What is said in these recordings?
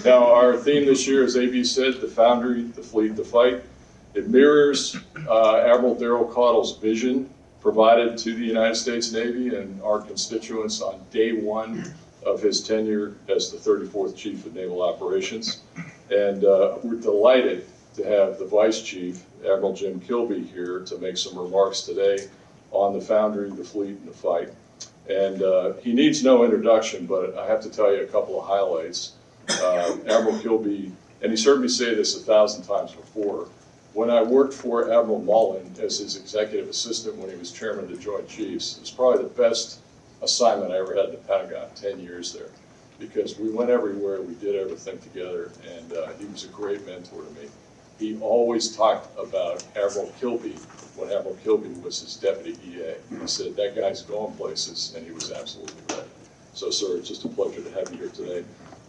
Now, our theme this year, as AB said, the Foundry, the Fleet, the Fight. It mirrors Admiral Darrell Caudle's vision provided to the United States Navy and our constituents on day one of his tenure as the 34th Chief of Naval Operations. And we're delighted to have the Vice Chief, Admiral Jim Kilby, here to make some remarks today on the Foundry, the Fleet, and the Fight. And he needs no introduction, but I have to tell you a couple of highlights. Admiral Kilby, and he's heard me say this 1,000 times before, when I worked for Admiral Mullen as his executive assistant when he was chairman of the Joint Chiefs, it was probably the best assignment I ever had at the Pentagon, 10 years there, because we went everywhere, we did everything together, and he was a great mentor to me. He always talked about Admiral Kilby when Admiral Kilby was his deputy EA. He said, that guy's going places, and he was absolutely right. So, sir, it's just a pleasure to have you here today.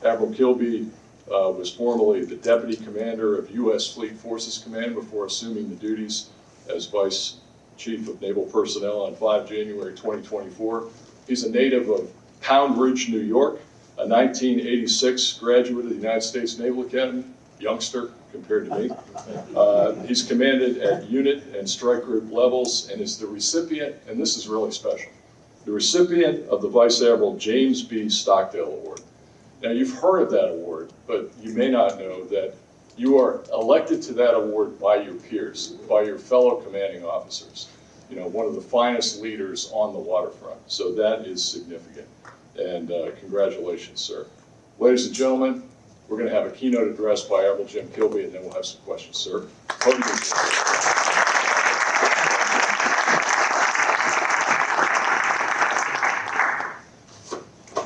Admiral Kilby was formerly the Deputy Commander of U.S. Fleet Forces Command before assuming the duties as Vice Chief of Naval Personnel on 5 January 2024. He's a native of Pound Ridge, New York, a 1986 graduate of the United States Naval Academy, youngster compared to me. He's commanded at unit and strike group levels and is the recipient, and this is really special, the recipient of the Vice Admiral James B. Stockdale Award. Now, you've heard of that award, but you may not know that you are elected to that award by your peers, by your fellow commanding officers. You know, one of the finest leaders on the waterfront. So that is significant. And congratulations, sir. Ladies and gentlemen, we're going to have a keynote address by Admiral Jim Kilby, and then we'll have some questions, sir.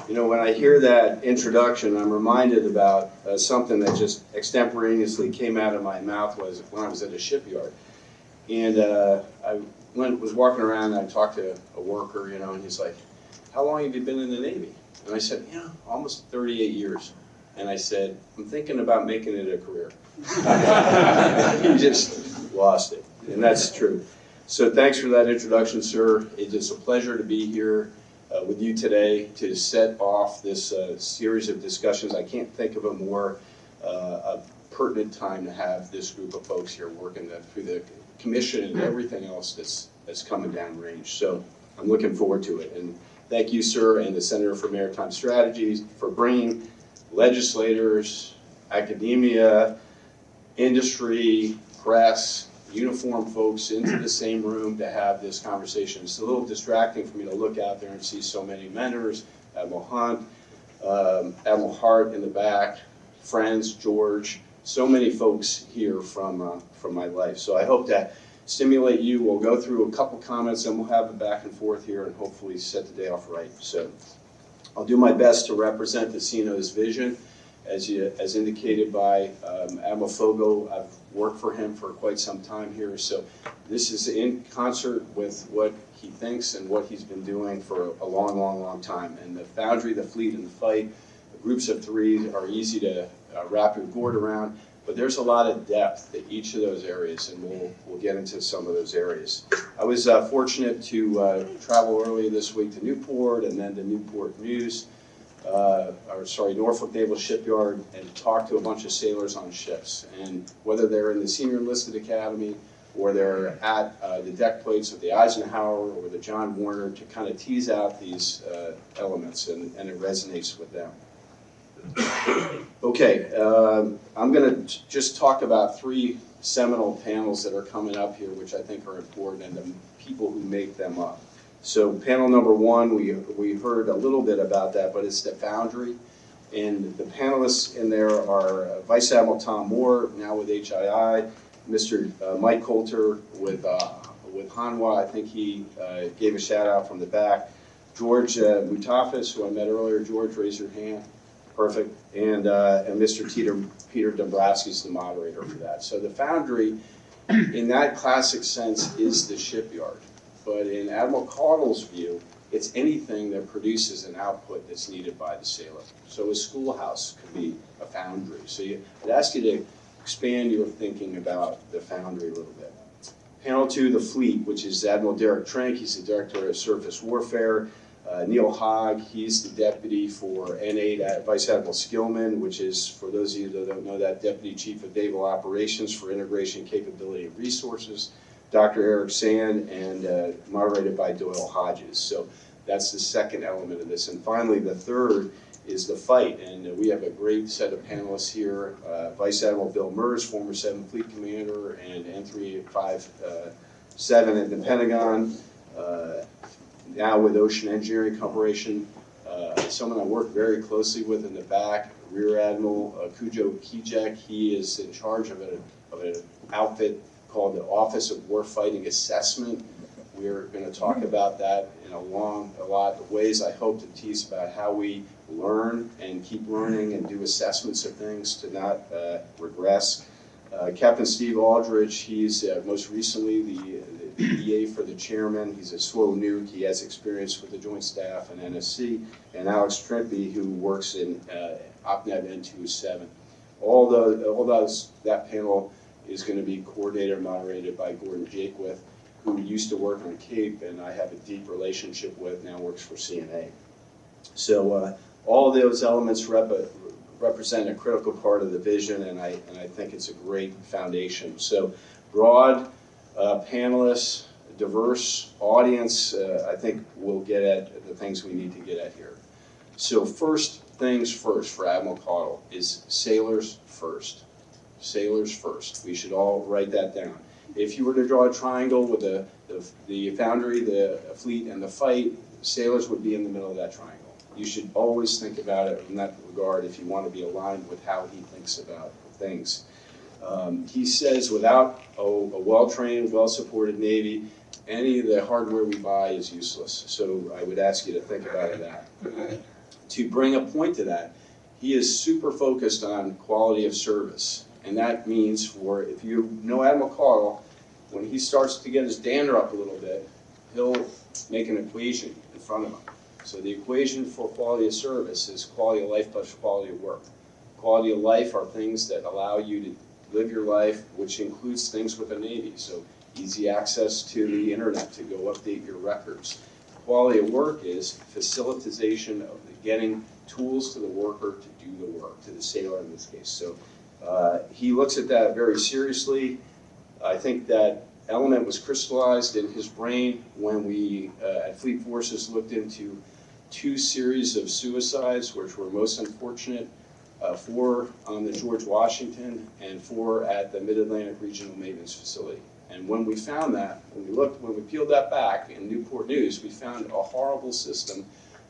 You know, when I hear that introduction, I'm reminded about something that just extemporaneously came out of my mouth was when I was at a shipyard. And I was walking around and I talked to a worker, you know, and he's like, how long have you been in the Navy? And I said, you know, almost 38 years. And I said, I'm thinking about making it a career. He just lost it, and that's true. So thanks for that introduction, sir. It is a pleasure to be here with you today to set off this series of discussions. I can't think of a more pertinent time to have this group of folks here working through the commission and everything else that's coming downrange. So I'm looking forward to it. And thank you, sir, and the Center for Maritime Strategies for bringing legislators, academia, industry, press, uniformed folks into the same room to have this conversation. It's a little distracting for me to look out there and see so many mentors, Admiral Hunt, Admiral Hart in the back, friends, George, so many folks here from my life. So I hope to stimulate you. We'll go through a couple comments and we'll have a back and forth here and hopefully set the day off right. So I'll do my best to represent the VCNO's vision as indicated by Admiral Fogo. I've worked for him for quite some time here, so this is in concert with what he thinks and what he's been doing for a long, long, long time. And the Foundry, the Fleet, and the Fight, the groups of three are easy to wrap your gourd around, but there's a lot of depth to each of those areas, and we'll get into some of those areas. I was fortunate to travel early this week to Newport and then to Newport News, Norfolk Naval Shipyard, and talk to a bunch of sailors on ships. And whether they're in the Senior Enlisted Academy or they're at the deck plates of the Eisenhower or the John Warner, to kind of tease out these elements, and it resonates with them. Okay, I'm going to just talk about three seminal panels that are coming up here, which I think are important, and the people who make them up. So panel number one, we heard a little bit about that, but it's the Foundry. And the panelists in there are Vice Admiral Tom Moore, now with HII, Mr. Mike Coulter with Hanwha. I think he gave a shout out from the back. George Mutafis, who I met earlier. George, raise your hand. Perfect. And Mr. Peter Dombrowski is the moderator for that. So the Foundry, in that classic sense, is the shipyard. But in Admiral Caudle's view, it's anything that produces an output that's needed by the sailor. So a schoolhouse could be a foundry. So I'd ask you to expand your thinking about the Foundry a little bit. Panel two, the Fleet, which is Admiral Derek Trink. He's the Director of Surface Warfare. Neil Hogg, he's the deputy for N8 at Vice Admiral Skillman, which is, for those of you that don't know that, Deputy Chief of Naval Operations for Integration, Capability, and Resources. Dr. Eric Sand, and moderated by Doyle Hodges. So that's the second element of this. And finally, the third is the fight. And we have a great set of panelists here. Vice Admiral Bill Mers, former 7th Fleet Commander and N357 at the Pentagon, now with Ocean Engineering Corporation. Someone I work very closely with in the back, Rear Admiral Cujo Kijek. He is in charge of an outfit called the Office of Warfighting Assessment. We're going to talk about that in a lot of ways. I hope to tease about how we learn and keep learning and do assessments of things to not regress. Captain Steve Aldridge, he's most recently the EA for the chairman. He's a slow nuke. He has experience with the Joint Staff and NSC. And Alex Trimpe, who works in OPNEV N207. That panel is going to be coordinated and moderated by Gordon Jakewith, who used to work on CAPE and I have a deep relationship with, now works for CNA. So all of those elements represent a critical part of the vision, and I think it's a great foundation. So broad panelists, diverse audience, I think we'll get at the things we need to get at here. So first things first for Admiral Caudle is sailors first. Sailors first. We should all write that down. If you were to draw a triangle with the Foundry, the fleet, and the fight, sailors would be in the middle of that triangle. You should always think about it in that regard if you want to be aligned with how he thinks about things. He says without a well-trained, well-supported Navy, any of the hardware we buy is useless. So I would ask you to think about that. To bring a point to that, he is super focused on quality of service. And that means if you know Admiral Caudle, when he starts to get his dander up a little bit, he'll make an equation in front of him. So the equation for quality of service is quality of life plus quality of work. Quality of life are things that allow you to live your life, which includes things with the Navy. So easy access to the internet to go update your records. Quality of work is facilitation of getting tools to the worker to do the work, to the sailor in this case. So he looks at that very seriously. I think that element was crystallized in his brain when we at Fleet Forces looked into 2 series of suicides, which were most unfortunate, 4 on the George Washington and 4 at the Mid-Atlantic Regional Maintenance Facility. And when we found that, when we peeled that back in Newport News, we found a horrible system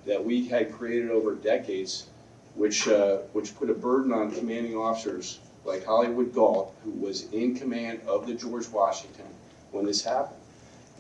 that we had created over decades, which put a burden on commanding officers like Hollywood Galt, who was in command of the George Washington when this happened.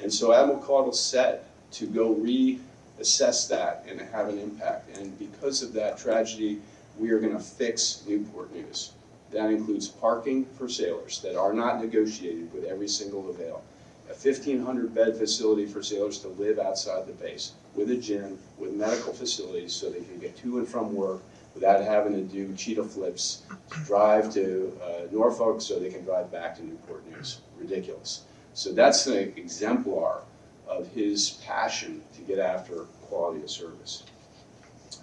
And so Admiral Caudle set to go reassess that and have an impact. And because of that tragedy, we are going to fix Newport News. That includes parking for sailors that are not negotiated with every single avail. A 1,500-bed facility for sailors to live outside the base, with a gym, with medical facilities so they can get to and from work without having to do cheetah flips, drive to Norfolk so they can drive back to Newport News. Ridiculous. So that's an exemplar of his passion to get after quality of service.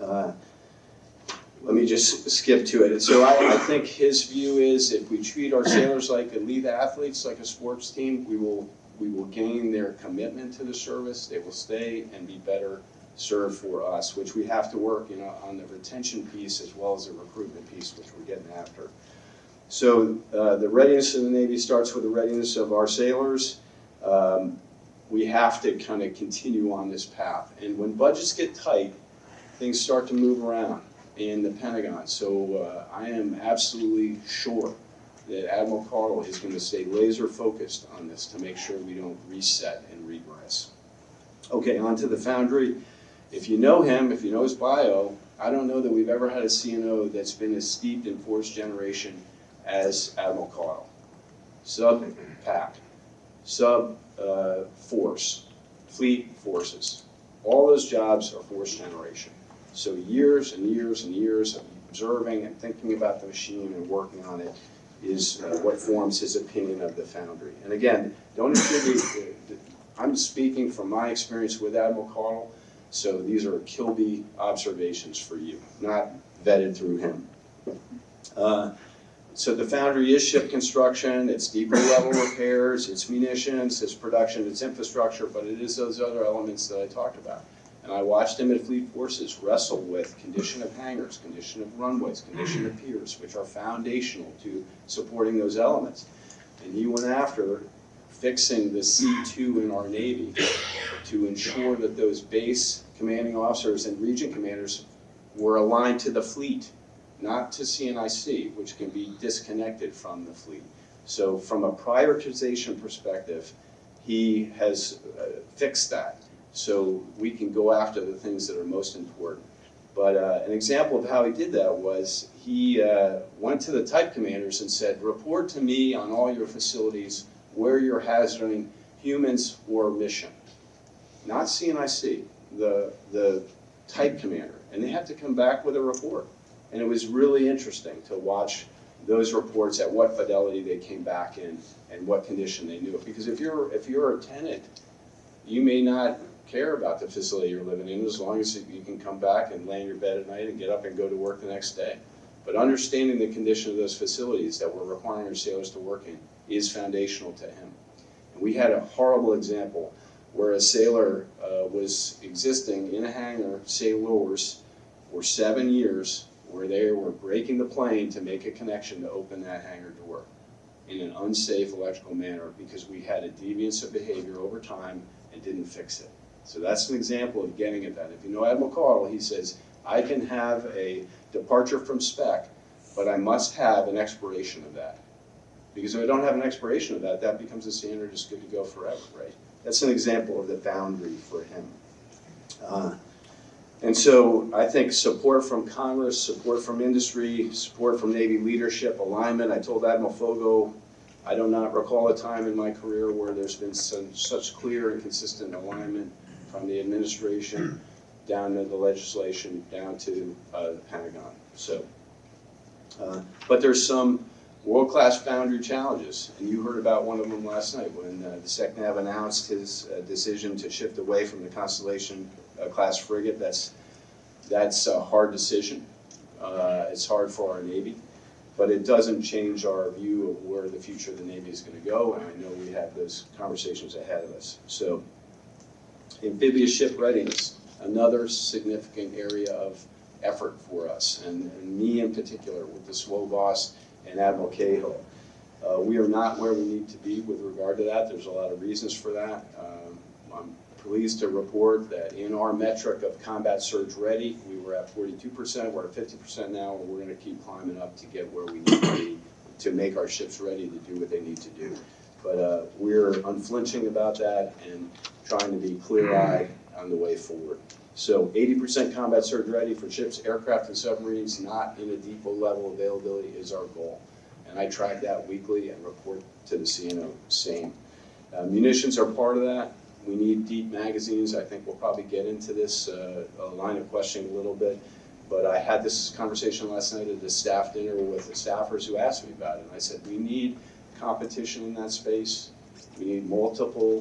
Let me just skip to it. And so I think his view is if we treat our sailors like elite athletes, like a sports team, we will gain their commitment to the service. They will stay and be better served for us, which we have to work on the retention piece as well as the recruitment piece, which we're getting after. So the readiness of the Navy starts with the readiness of our sailors. We have to kind of continue on this path. And when budgets get tight, things start to move around in the Pentagon. So I am absolutely sure that Admiral Caudle is going to stay laser focused on this to make sure we don't reset and regress. Okay, on to the Foundry. If you know him, if you know his bio, I don't know that we've ever had a CNO that's been as steeped in force generation as Admiral Caudle. Sub-PAC, sub-force, fleet forces. All those jobs are force generation. So years and years and years of observing and thinking about the machine and working on it is what forms his opinion of the Foundry. And again, don't attribute, I'm speaking from my experience with Admiral Caudle. So these are Kilby observations for you, not vetted through him. So the Foundry is ship construction, it's deeper level repairs, it's munitions, it's production, it's infrastructure, but it is those other elements that I talked about. And I watched him at Fleet Forces wrestle with condition of hangars, condition of runways, condition of piers, which are foundational to supporting those elements. And he went after fixing the C2 in our Navy to ensure that those base commanding officers and region commanders were aligned to the fleet, not to CNIC, which can be disconnected from the fleet. So from a prioritization perspective, he has fixed that. So we can go after the things that are most important. But an example of how he did that was he went to the type commanders and said, report to me on all your facilities where you're hazarding humans or mission. Not CNIC, the type commander. And they have to come back with a report. And it was really interesting to watch those reports at what fidelity they came back in and what condition they knew it. Because if you're a tenant, you may not care about the facility you're living in as long as you can come back and lay in your bed at night and get up and go to work the next day. But understanding the condition of those facilities that we're requiring our sailors to work in is foundational to him. And we had a horrible example where a sailor was existing in a hangar, say Lures, for 7 years, where they were breaking the plane to make a connection to open that hangar door in an unsafe electrical manner because we had a deviance of behavior over time and didn't fix it. So that's an example of getting at that. If you know Admiral Caudle, he says, I can have a departure from spec, but I must have an expiration of that. Because if I don't have an expiration of that, that becomes a standard, it's good to go forever, right? That's an example of the Foundry for him. And so I think support from Congress, support from industry, support from Navy leadership, alignment. I told Admiral Fogo, I do not recall a time in my career where there's been such clear and consistent alignment from the administration down to the legislation, down to the Pentagon. So, but there's some world-class Foundry challenges, and you heard about one of them last night when the SecNav announced his decision to shift away from the Constellation class frigate. That's a hard decision. It's hard for our Navy, but it doesn't change our view of where the future of the Navy is going to go, and I know we have those conversations ahead of us. So, amphibious ship readiness, another significant area of effort for us, and me in particular with the SWOBOS and Admiral Cahill. We are not where we need to be with regard to that. There's a lot of reasons for that. I'm pleased to report that in our metric of combat surge ready, we were at 42%, we're at 50% now, and we're going to keep climbing up to get where we need to be to make our ships ready to do what they need to do. But we're unflinching about that and trying to be clear-eyed on the way forward. So 80% combat surge ready for ships, aircraft, and submarines not in a depot level availability is our goal. And I track that weekly and report to the CNO, same. Munitions are part of that. We need deep magazines. I think we'll probably get into this line of questioning a little bit. But I had this conversation last night at a staff dinner with the staffers who asked me about it. And I said, we need competition in that space. We need multiple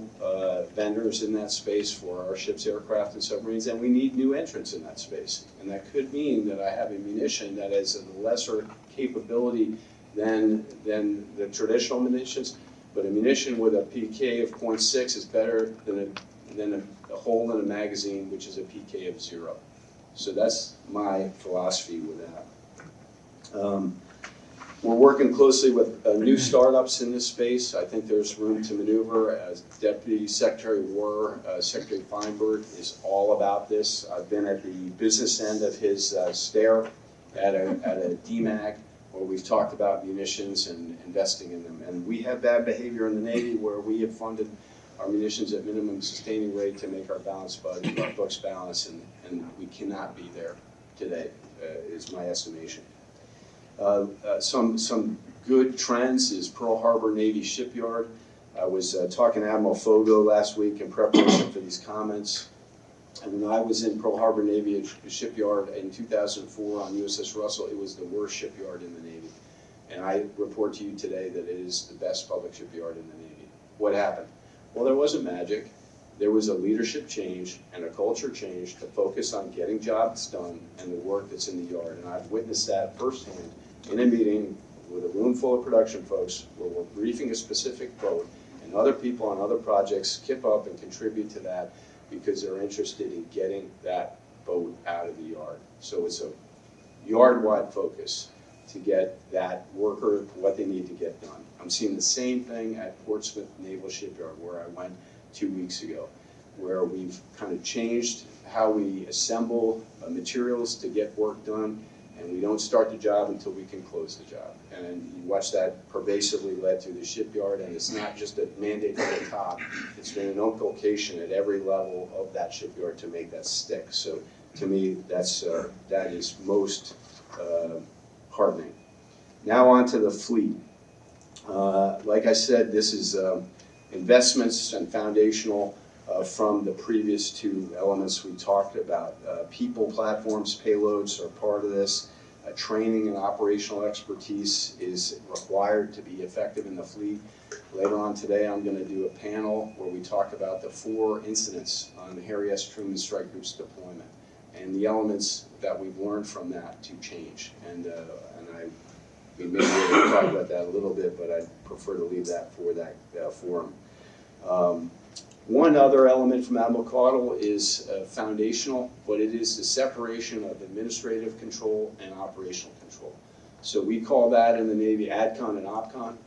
vendors in that space for our ships, aircraft, and submarines, and we need new entrants in that space. And that could mean that I have a munition that has a lesser capability than the traditional munitions, but a munition with a PK of 0.6 is better than a hole in a magazine, which is a PK of 0. So that's my philosophy with that. We're working closely with new startups in this space. I think there's room to maneuver. As Deputy Secretary of War, Secretary Feinberg is all about this. I've been at the business end of his stare at a DMAG where we've talked about munitions and investing in them. And we have bad behavior in the Navy where we have funded our munitions at minimum sustaining rate to make our balance budget, our books balance, and we cannot be there today, is my estimation. Some good trends is Pearl Harbor Navy Shipyard. I was talking to Admiral Fogo last week in preparation for these comments. And when I was in Pearl Harbor Navy Shipyard in 2004 on USS Russell, it was the worst shipyard in the Navy. And I report to you today that it is the best public shipyard in the Navy. What happened? Well, there wasn't magic. there was a leadership change and a culture change to focus on getting jobs done and the work that's in the yard. And I've witnessed that firsthand in a meeting with a room full of production folks where we're briefing a specific boat, and other people on other projects kip up and contribute to that because they're interested in getting that boat out of the yard. So it's a yard-wide focus to get that worker what they need to get done. I'm seeing the same thing at Portsmouth Naval Shipyard, where I went 2 weeks ago, where we've kind of changed how we assemble materials to get work done, and we don't start the job until we can close the job. And you watch that pervasively led through the shipyard, and it's not just a mandate from the top, it's been an inculcation at every level of that shipyard to make that stick. So to me, that is most heartening. Now on to the fleet. Like I said, this is investments and foundational from the previous two elements we talked about. People, platforms, payloads are part of this. Training and operational expertise is required to be effective in the fleet. Later on today, I'm going to do a panel where we talk about the 4 incidents on the Harry S. Truman Strike Group's deployment and the elements that we've learned from that to change. We may be able to talk about that a little bit, but I'd prefer to leave that for that forum. One other element from Admiral Caudle is foundational, but it is the separation of administrative control and operational control. So we call that in the Navy ADCON and OPCON.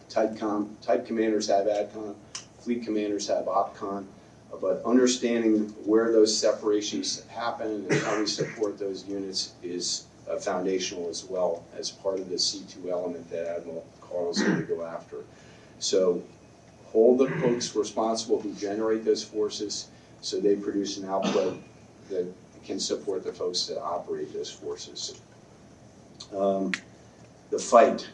Type commanders have ADCON, fleet commanders have OPCON, but understanding where those separations happen and how we support those units is foundational as well as part of the C2 element that Admiral Caudle is going to go after. So hold the folks responsible who generate those forces so they produce an output that can support the folks that operate those forces. The fight.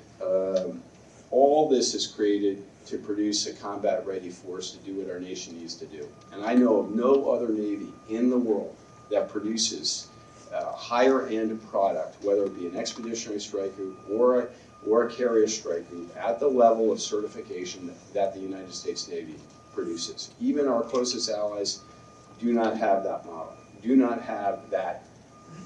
All this is created to produce a combat-ready force to do what our nation needs to do. And I know of no other Navy in the world that produces a higher-end product, whether it be an expeditionary strike group or a carrier strike group, at the level of certification that the United States Navy produces. Even our closest allies do not have that model, do not have that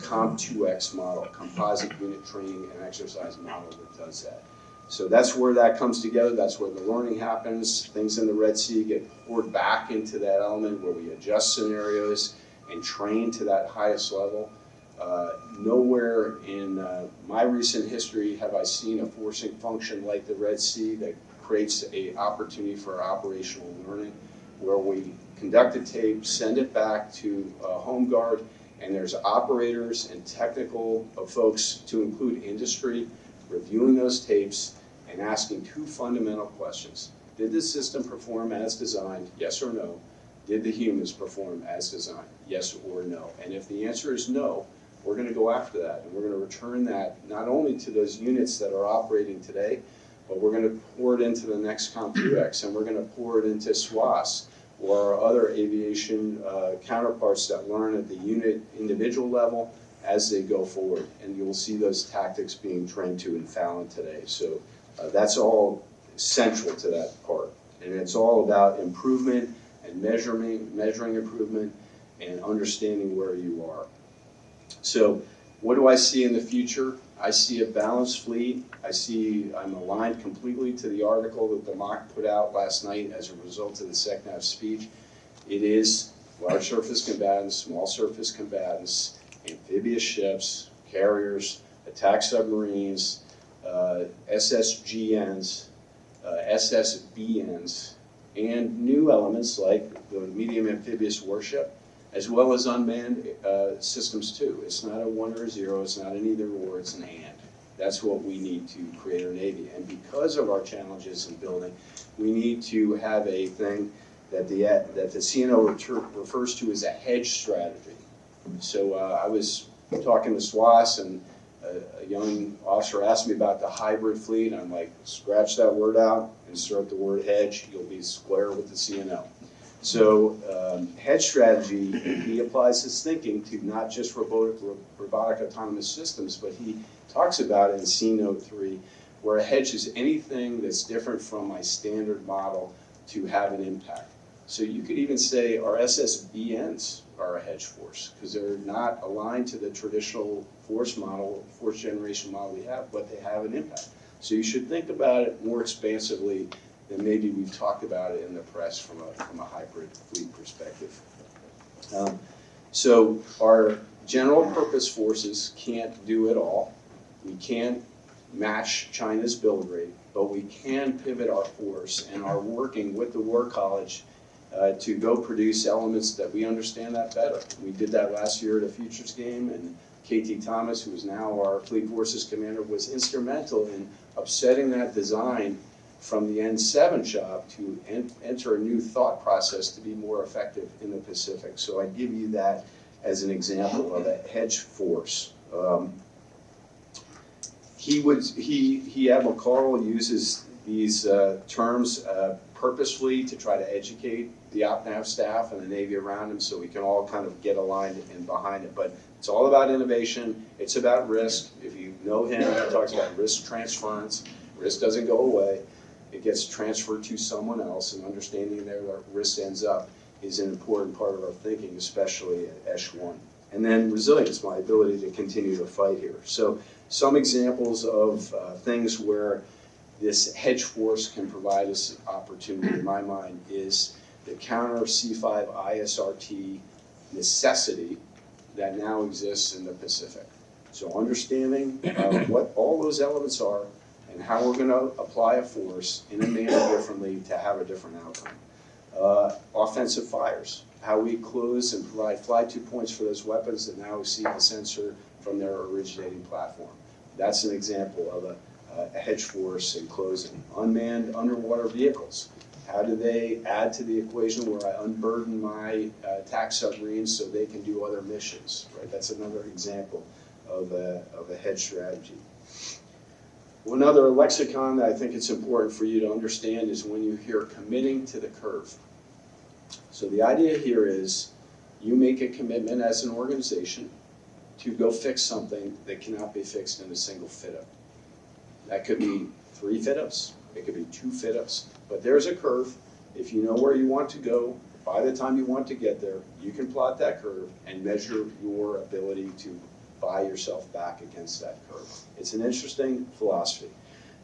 COM2X model, composite unit training and exercise model that does that. So that's where that comes together, that's where the learning happens. Things in the Red Sea get poured back into that element where we adjust scenarios and train to that highest level. Nowhere in my recent history have I seen a forcing function like the Red Sea that creates an opportunity for operational learning, where we conduct a tape, send it back to Home Guard, and there's operators and technical folks, to include industry, reviewing those tapes and asking 2 fundamental questions. Did the system perform as designed? Yes or no? Did the humans perform as designed? Yes or no? And if the answer is no, we're going to go after that, and we're going to return that not only to those units that are operating today, but we're going to pour it into the next COM2X, and we're going to pour it into SWAS or other aviation counterparts that learn at the unit individual level as they go forward. And you'll see those tactics being trained to in Fallon today. So that's all central to that part. And it's all about improvement and measuring improvement and understanding where you are. So what do I see in the future? I see a balanced fleet. I'm aligned completely to the article that the MOC put out last night as a result of the SECNAV speech. It is large surface combatants, small surface combatants, amphibious ships, carriers, attack submarines, SSGNs, SSBNs, and new elements like the medium amphibious warship, as well as unmanned systems too. It's not a 1 or a 0, it's not an either or, it's an and. That's what we need to create our Navy. And because of our challenges in building, we need to have a thing that the VCNO refers to as a hedge strategy. So I was talking to SWAS, and a young officer asked me about the hybrid fleet. I'm like, scratch that word out, insert the word hedge, you'll be square with the CNO. So hedge strategy, he applies his thinking to not just robotic autonomous systems, but he talks about it in Keynote 3, where a hedge is anything that's different from my standard model to have an impact. So you could even say our SSBNs are a hedge force, because they're not aligned to the traditional force model, force generation model we have, but they have an impact. So you should think about it more expansively than maybe we've talked about it in the press from a hybrid fleet perspective. So our general purpose forces can't do it all. We can't match China's build rate, but we can pivot our force and are working with the War College to go produce elements that we understand that better. We did that last year at a Futures game, and KT Thomas, who is now our Fleet Forces Commander, was instrumental in upsetting that design from the N7 shop to enter a new thought process to be more effective in the Pacific. So I give you that as an example of a hedge force. Admiral Carl uses these terms purposefully to try to educate the OpNav staff and the Navy around him so we can all kind of get aligned and behind it. But it's all about innovation. It's about risk. If you know him, he talks about risk transference. Risk doesn't go away. It gets transferred to someone else, and understanding where the risk ends up is an important part of our thinking, especially at Echelon. And then resilience, my ability to continue to fight here. So some examples of things where this hedge force can provide us opportunity, in my mind, is the counter C5 ISRT necessity that now exists in the Pacific. So understanding what all those elements are and how we're going to apply a force in a manner differently to have a different outcome. Offensive fires, how we close and provide fly-to points for those weapons that now see the sensor from their originating platform. That's an example of a hedge force in closing. Unmanned underwater vehicles. How do they add to the equation where I unburden my attack submarines so they can do other missions? Right? That's another example of a hedge strategy. One other lexicon that I think it's important for you to understand is when you hear committing to the curve. So the idea here is you make a commitment as an organization to go fix something that cannot be fixed in a single fit-up. That could be 3 fit-ups, it could be 2 fit-ups, but there's a curve. If you know where you want to go, by the time you want to get there, you can plot that curve and measure your ability to buy yourself back against that curve. It's an interesting philosophy,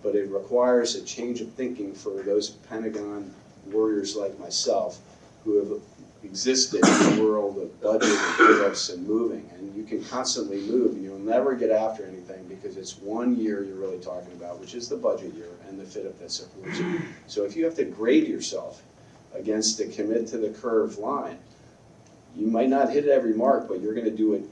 but it requires a change of thinking for those Pentagon warriors like myself who have existed in the world of budget and fit-ups and moving. And you can constantly move and you'll never get after anything because it's 1 year you're really talking about, which is the budget year and the fit-up that supports it. So if you have to grade yourself against the commit to the curve line, you might not hit every mark, but you're going to do it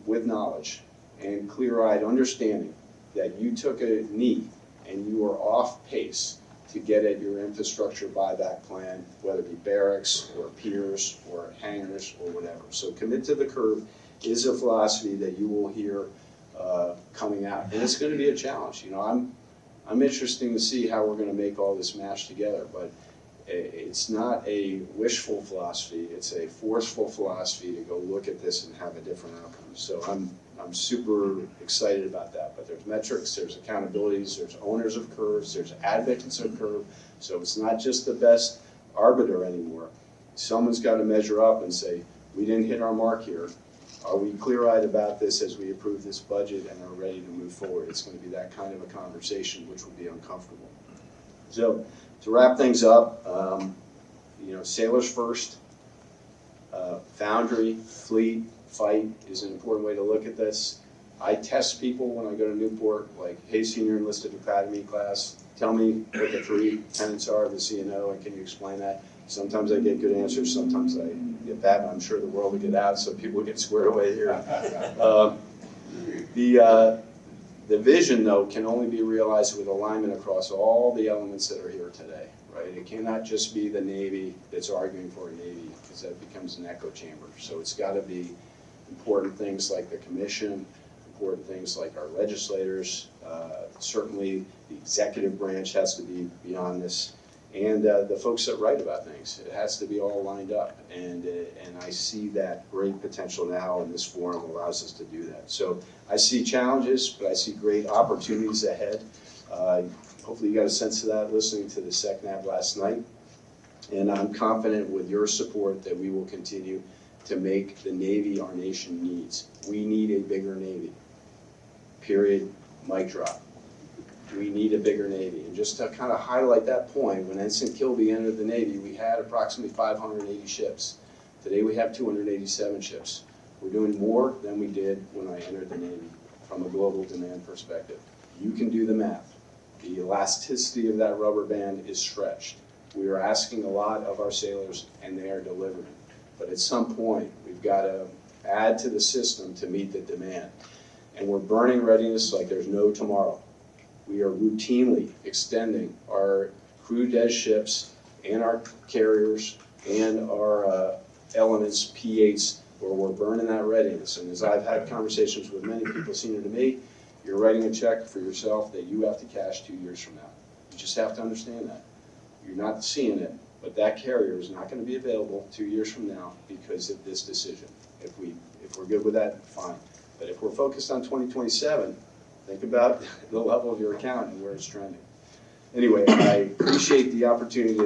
with knowledge and clear-eyed understanding that you took a knee and you are off pace to get at your infrastructure buyback plan, whether it be barracks or piers or hangars or whatever. So commit to the curve is a philosophy that you will hear coming out, and it's going to be a challenge. You know, I'm interested to see how we're going to make all this mash together, but it's not a wishful philosophy, it's a forceful philosophy to go look at this and have a different outcome. So I'm super excited about that. But there's metrics, there's accountabilities, there's owners of curves, there's advocates of curve. So it's not just the best arbiter anymore. Someone's got to measure up and say, we didn't hit our mark here. Are we clear-eyed about this as we approve this budget and are ready to move forward? It's going to be that kind of a conversation, which will be uncomfortable. So to wrap things up, you know, sailors first, Foundry, fleet, fight is an important way to look at this. I test people when I go to Newport, like, hey, senior enlisted academy class, tell me what the 3 tenets are of the VCNO, and can you explain that? Sometimes I get good answers, sometimes I get bad, and I'm sure the world will get out, so people get squared away here. The vision, though, can only be realized with alignment across all the elements that are here today, right? It cannot just be the Navy that's arguing for a Navy, because that becomes an echo chamber. So it's got to be important things like the commission, important things like our legislators, certainly the executive branch has to be beyond this, and the folks that write about things. It has to be all lined up, and I see that great potential now, and this forum allows us to do that. So I see challenges, but I see great opportunities ahead. Hopefully you got a sense of that listening to the SecNav last night. And I'm confident with your support that we will continue to make the Navy our nation needs. We need a bigger Navy. Period. Mic drop. We need a bigger Navy. And just to kind of highlight that point, when Ensign Kilby entered the Navy, we had approximately 580 ships. Today we have 287 ships. We're doing more than we did when I entered the Navy from a global demand perspective. You can do the math. The elasticity of that rubber band is stretched. We are asking a lot of our sailors, and they are delivering. But at some point, we've got to add to the system to meet the demand. And we're burning readiness like there's no tomorrow. We are routinely extending our crew des ships and our carriers and our elements, P8s, where we're burning that readiness. And as I've had conversations with many people senior to me, you're writing a check for yourself that you have to cash 2 years from now. You just have to understand that. You're not seeing it, but that carrier is not going to be available 2 years from now because of this decision. If we're good with that, fine. But if we're focused on 2027, think about the level of your account and where it's trending. Anyway, I appreciate the opportunity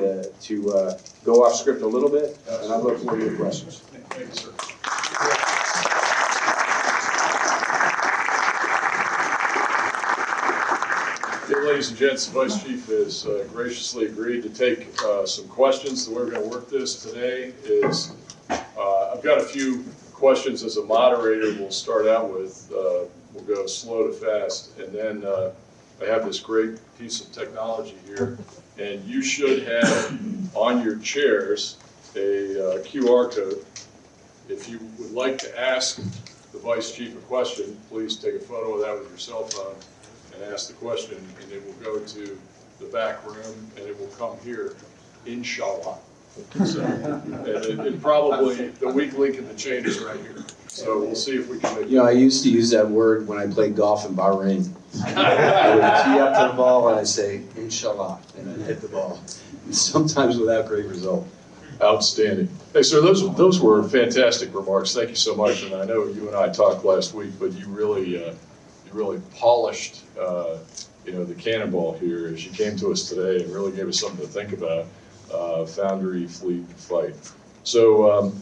to go off script a little bit, and I look forward to your questions. Thank you, sir. Okay, ladies and gents, the Vice Chief has graciously agreed to take some questions. The way we're going to work this today is I've got a few questions as a moderator we'll start out with. We'll go slow to fast, and then I have this great piece of technology here, and you should have on your chairs a QR code. If you would like to ask the Vice Chief a question, please take a photo of that with your cell phone and ask the question, and it will go to the back room, and it will come here, inshallah. So, and it probably, the weak link in the chain is right here. So we'll see if we can make it. I used to use that word when I played golf in Bahrain. I would tee up to the ball and I'd say, inshallah, and I'd hit the ball. And sometimes without great result. Outstanding. Hey, sir, those were fantastic remarks. Thank you so much. And I know you and I talked last week, but you really polished, the cannonball here as you came to us today and really gave us something to think about. Foundry, fleet, fight. So,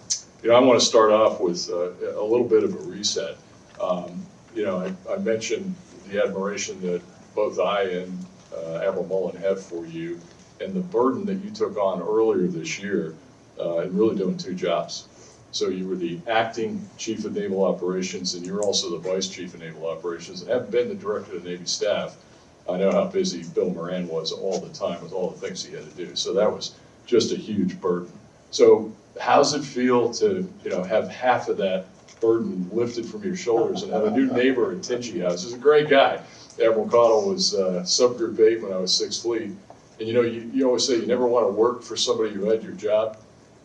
I want to start off with a little bit of a reset. I mentioned the admiration that both I and Admiral Mullen have for you, and the burden that you took on earlier this year in really doing two jobs. So you were the acting Chief of Naval Operations, and you're also the Vice Chief of Naval Operations, and having been the Director of the Navy Staff, I know how busy Bill Moran was all the time with all the things he had to do. So that was just a huge burden. So how's it feel to have half of that burden lifted from your shoulders and have a new neighbor at Tinchy House? He's a great guy. Admiral Connell was Subgroup 8 when I was 6th Fleet. And you always say you never want to work for somebody who had your job.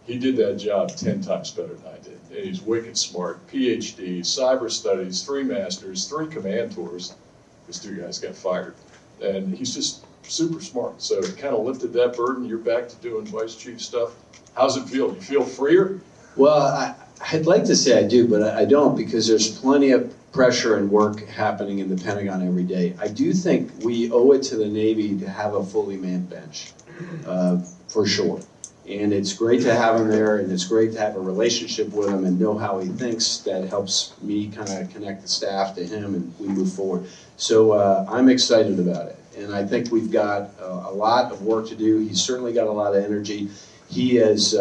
He did that job 10 times better than I did. And he's wicked smart, PhD, cyber studies, 3 masters, 3 command tours. These 2 guys got fired. And he's just super smart. So it kind of lifted that burden. You're back to doing Vice Chief stuff. How's it feel? You feel freer? Well, I'd like to say I do, but I don't, because there's plenty of pressure and work happening in the Pentagon every day. I do think we owe it to the Navy to have a fully manned bench, for sure. And it's great to have him there, and it's great to have a relationship with him and know how he thinks. That helps me kind of connect the staff to him, and we move forward. So I'm excited about it, and I think we've got a lot of work to do. He's certainly got a lot of energy. He is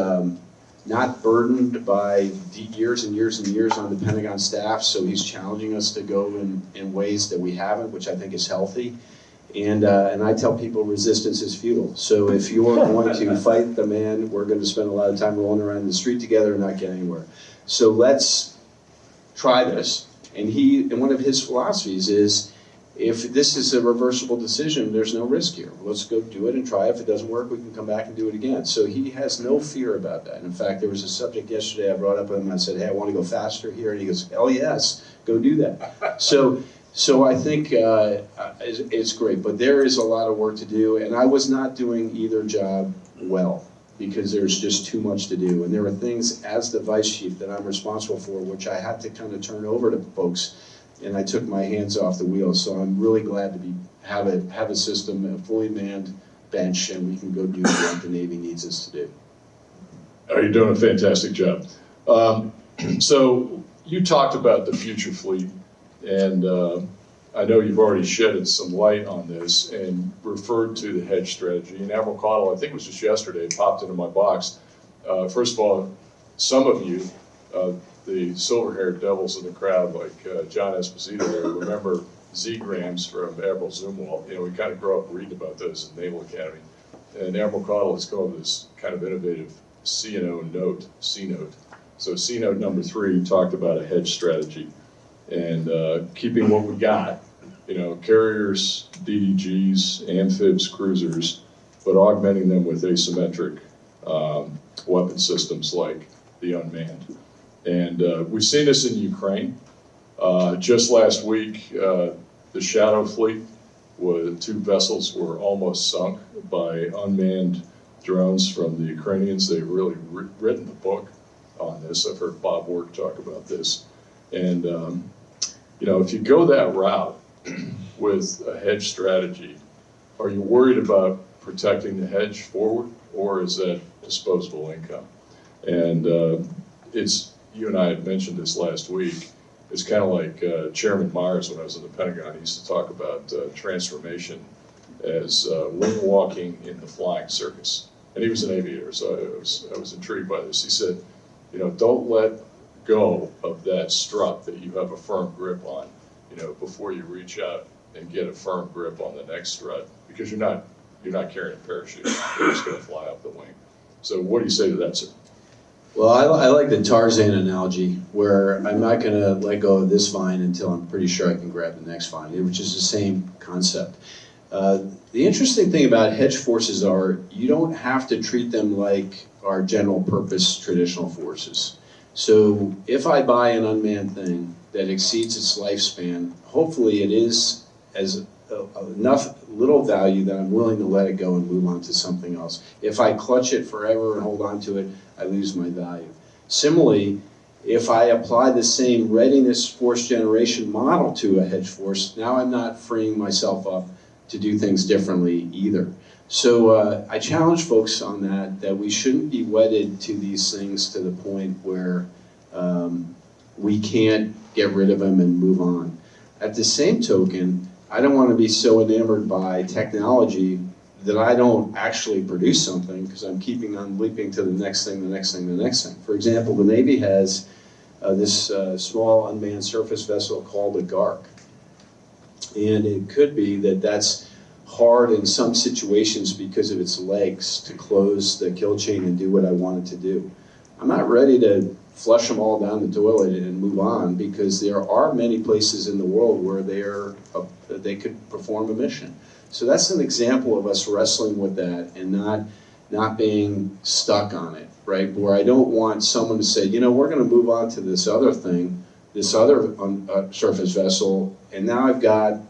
not burdened by years and years and years on the Pentagon staff, so he's challenging us to go in ways that we haven't, which I think is healthy. And I tell people resistance is futile. So if you're going to fight the man, we're going to spend a lot of time rolling around the street together and not get anywhere. So let's try this. And one of his philosophies is, if this is a reversible decision, there's no risk here. Let's go do it and try it. If it doesn't work, we can come back and do it again. So he has no fear about that. In fact, there was a subject yesterday I brought up with him. I said, hey, I want to go faster here. And he goes, oh, yes, go do that. So I think it's great. But there is a lot of work to do. And I was not doing either job well, because there's just too much to do. And there are things as the Vice Chief that I'm responsible for, which I had to kind of turn over to folks. And I took my hands off the wheel, so I'm really glad to have a system, a fully manned bench and we can go do what the Navy needs us to do. You're doing a fantastic job. So you talked about the future fleet, and I know you've already shedded some light on this and referred to the hedge strategy. And Admiral Cottle, I think it was just yesterday, popped into my box. First of all, some of you, the silver-haired devils in the crowd, like John Esposito there, remember Z-grams from Admiral Zumwalt. You know, we kind of grew up reading about those in Naval Academy. And Admiral Cottle has come up with this kind of innovative CNO note, C-note. So C-note number 3 talked about a hedge strategy and keeping what we got, you know, carriers, DDGs, amphibs, cruisers, but augmenting them with asymmetric weapon systems like the unmanned. And we've seen this in Ukraine. Just last week, the Shadow Fleet, 2 vessels were almost sunk by unmanned drones from the Ukrainians. They've really written the book on this. I've heard Bob Work talk about this. And, you know, if you go that route with a hedge strategy, are you worried about protecting the hedge forward, or is that disposable income? And you and I had mentioned this last week. It's kind of like Chairman Myers, when I was in the Pentagon, he used to talk about transformation as wing walking in the flying circus. And he was an aviator, so I was intrigued by this. He said, you know, don't let go of that strut that you have a firm grip on, you know, before you reach out and get a firm grip on the next strut, because you're not carrying a parachute. You're just going to fly up the wing. So what do you say to that, sir? Well, I like the Tarzan analogy, where I'm not going to let go of this vine until I'm pretty sure I can grab the next vine, which is the same concept. The interesting thing about hedge forces are you don't have to treat them like our general purpose traditional forces. So if I buy an unmanned thing that exceeds its lifespan, hopefully it is as enough little value that I'm willing to let it go and move on to something else. If I clutch it forever and hold on to it, I lose my value. Similarly, if I apply the same readiness force generation model to a hedge force, now I'm not freeing myself up to do things differently either. So I challenge folks on that we shouldn't be wedded to these things to the point where we can't get rid of them and move on. At the same token, I don't want to be so enamored by technology that I don't actually produce something, because I'm keeping on leaping to the next thing, the next thing, the next thing. For example, the Navy has this small unmanned surface vessel called a GARC. And it could be that that's hard in some situations because of its legs to close the kill chain and do what I want it to do. I'm not ready to flush them all down the toilet and move on, because there are many places in the world where they could perform a mission. So that's an example of us wrestling with that and not being stuck on it, right? Where I don't want someone to say, you know, we're going to move on to this other thing, this other surface vessel, and now I've got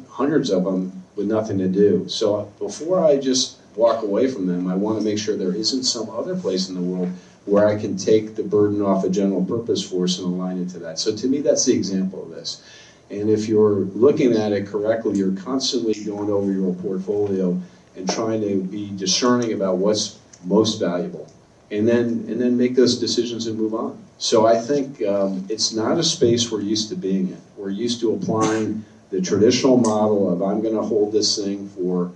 hundreds of them with nothing to do. So before I just walk away from them, I want to make sure there isn't some other place in the world where I can take the burden off a general purpose force and align it to that. So to me, that's the example of this. And if you're looking at it correctly, you're constantly going over your portfolio and trying to be discerning about what's most valuable, and then make those decisions and move on. So I think it's not a space we're used to being in. We're used to applying the traditional model of I'm going to hold this thing for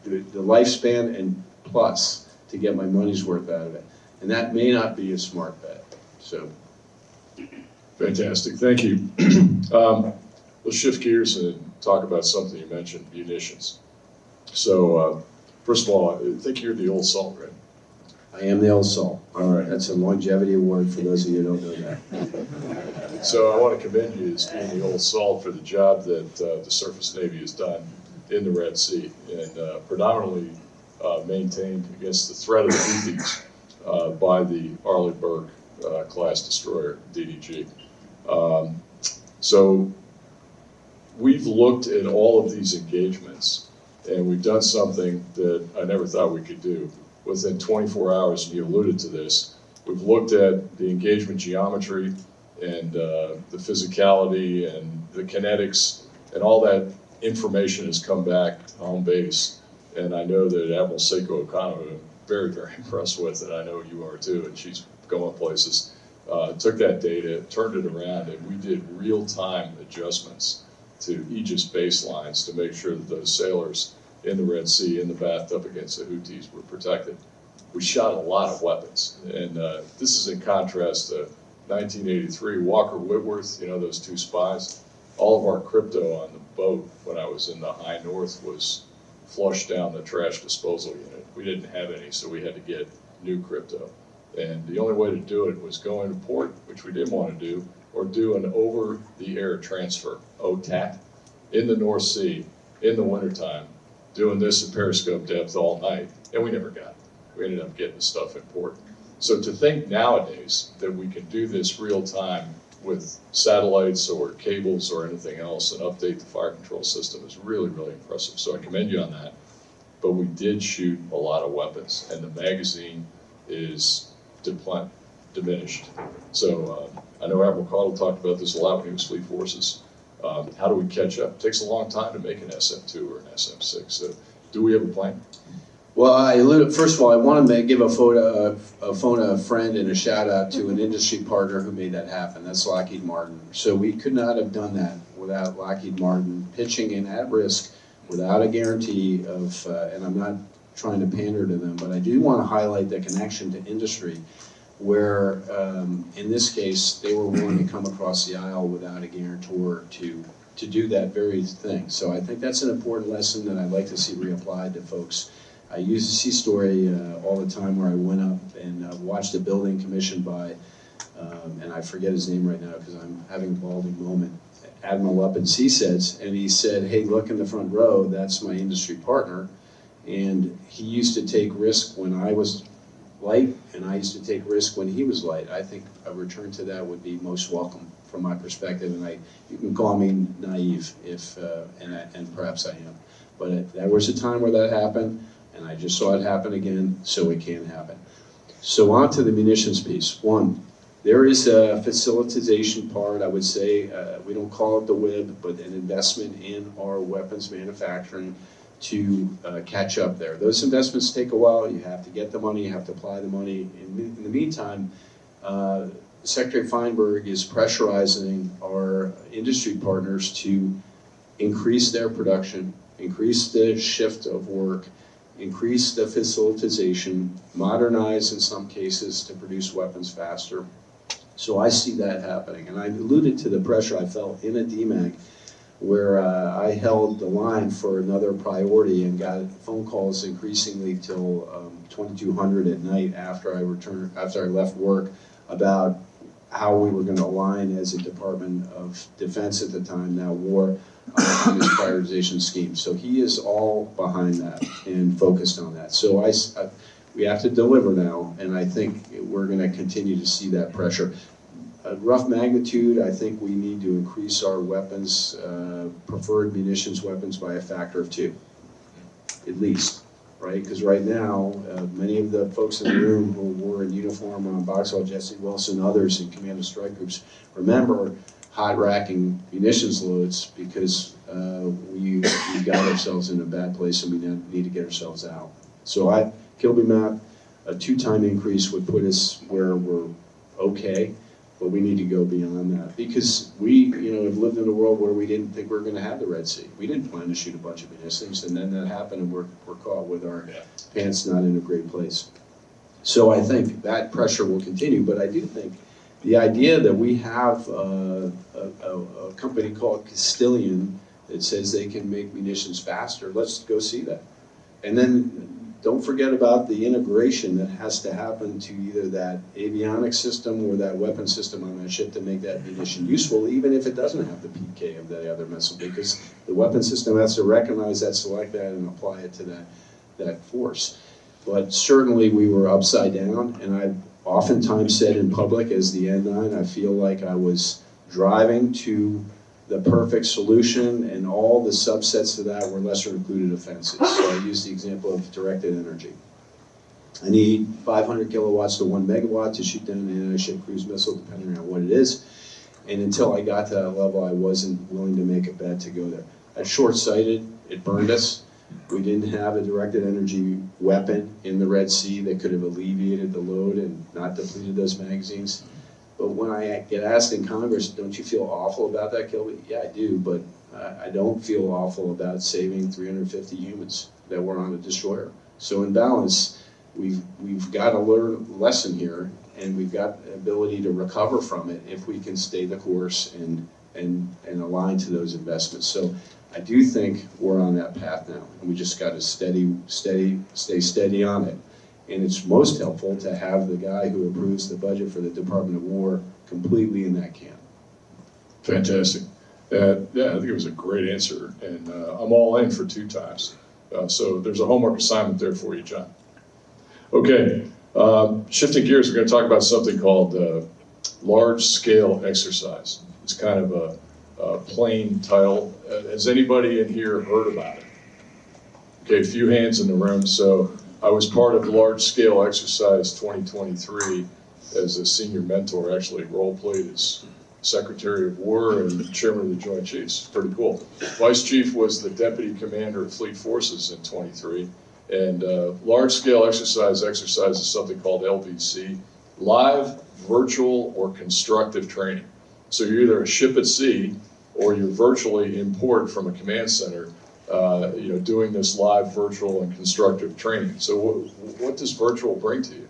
the lifespan and plus to get my money's worth out of it. And that may not be a smart bet. So, fantastic, thank you. Let's shift gears and talk about something you mentioned, munitions. So, first of all, I think you're the old salt, right? I am the old salt. All right. That's a longevity award for those of you who don't know that. So I want to commend you as being the old salt for the job that the Surface Navy has done in the Red Sea, and predominantly maintained against the threat of the Houthis by the Arleigh Burke class destroyer, DDG. So we've looked at all of these engagements, and we've done something that I never thought we could do. Within 24 hours, and you alluded to this, we've looked at the engagement geometry and the physicality and the kinetics, and all that information has come back to home base. And I know that Admiral Seiko Okano, who I'm very, very impressed with, and I know you are too, and she's going places, took that data, turned it around, and we did real-time adjustments to Aegis baselines to make sure that those sailors in the Red Sea, in the bathtub against the Houthis, were protected. We shot a lot of weapons, and this is in contrast to 1983, Walker Whitworth, you know, those two spies. All of our crypto on the boat when I was in the high north was flushed down the trash disposal unit. We didn't have any, so we had to get new crypto. And the only way to do it was go into port, which we didn't want to do, or do an over-the-air transfer, OTAT, in the North Sea in the wintertime, doing this at periscope depth all night, and we never got it. We ended up getting the stuff in port. So to think nowadays that we can do this real time with satellites or cables or anything else and update the fire control system is really, really impressive. So I commend you on that. But we did shoot a lot of weapons, and the magazine is diminished. So I know Admiral Caudle talked about this a lot when he was Fleet Forces. How do we catch up? It takes a long time to make an SM2 or an SM6. So do we have a plan? Well, first of all, I want to give a phone a friend and a shout out to an industry partner who made that happen. That's Lockheed Martin. So we could not have done that without Lockheed Martin pitching in at risk without a guarantee of, and I'm not trying to pander to them, but I do want to highlight the connection to industry where, in this case, they were willing to come across the aisle without a guarantor to do that very thing. So I think that's an important lesson that I'd like to see reapplied to folks. I use the Sea Story all the time where I went up and watched a building commissioned by, and I forget his name right now because I'm having a balding moment, Admiral up in Seasets, and he said, hey, look in the front row, that's my industry partner. And he used to take risk when I was light, and I used to take risk when he was light. I think a return to that would be most welcome from my perspective, and you can call me naive if, and perhaps I am. But there was a time where that happened, and I just saw it happen again, so it can happen. So on to the munitions piece. One, there is a facilitization part, I would say, we don't call it the WIB, but an investment in our weapons manufacturing to catch up there. Those investments take a while. You have to get the money, you have to apply the money. In the meantime, Secretary Feinberg is pressurizing our industry partners to increase their production, increase the shift of work, increase the facilitization, modernize in some cases to produce weapons faster. So I see that happening. And I alluded to the pressure I felt in a DMAG where I held the line for another priority and got phone calls increasingly till 2200 at night after I left work about how we were going to align as a Department of Defense at the time, now War, on this prioritization scheme. So he is all behind that and focused on that. So we have to deliver now, and I think we're going to continue to see that pressure. A rough magnitude, I think we need to increase our weapons, preferred munitions weapons by a factor of 2, at least, right? Because right now, many of the folks in the room who were in uniform on Boxall, Jesse Wilson, others in command and strike groups, remember hot racking munitions loads because we got ourselves in a bad place and we need to get ourselves out. So Kilby map, a 2-time increase would put us where we're okay. But we need to go beyond that because we, have lived in a world where we didn't think we were going to have the Red Sea. We didn't plan to shoot a bunch of munitions, and then that happened, and we're caught with our pants not in a great place. So I think that pressure will continue, but I do think the idea that we have a company called Castilian that says they can make munitions faster, let's go see that. And then don't forget about the integration that has to happen to either that avionics system or that weapon system on that ship to make that munition useful, even if it doesn't have the PK of the other missile, because the weapon system has to recognize that, select that, and apply it to that force. But certainly we were upside down, and I've oftentimes said in public as the N9, I feel like I was driving to the perfect solution, and all the subsets of that were lesser included offenses. So I use the example of directed energy. I need 500 kilowatts to 1 megawatt to shoot down an anti-ship cruise missile, depending on what it is. And until I got to that level, I wasn't willing to make a bet to go there. That's short-sighted. It burned us. We didn't have a directed energy weapon in the Red Sea that could have alleviated the load and not depleted those magazines. But when I get asked in Congress, don't you feel awful about that, Kilby? Yeah, I do, but I don't feel awful about saving 350 humans that were on a destroyer. So in balance, we've got to learn a lesson here, and we've got the ability to recover from it if we can stay the course and align to those investments. So I do think we're on that path now, and we just got to stay steady on it. And it's most helpful to have the guy who approves the budget for the Department of War completely in that camp. Fantastic. Yeah, I think it was a great answer, and I'm all in for 2 times. So there's a homework assignment there for you, John. Okay, shifting gears, we're going to talk about something called large-scale exercise. It's kind of a plain title. Has anybody in here heard about it? Okay, a few hands in the room. So I was part of large-scale exercise 2023 as a senior mentor, actually role-played as Secretary of War and Chairman of the Joint Chiefs. Pretty cool. Vice Chief was the Deputy Commander of Fleet Forces in 23. And large-scale exercise is something called LVC, live, virtual, or constructive training. So you're either a ship at sea or you're virtually in port from a command center, doing this live, virtual, and constructive training. So what does virtual bring to you?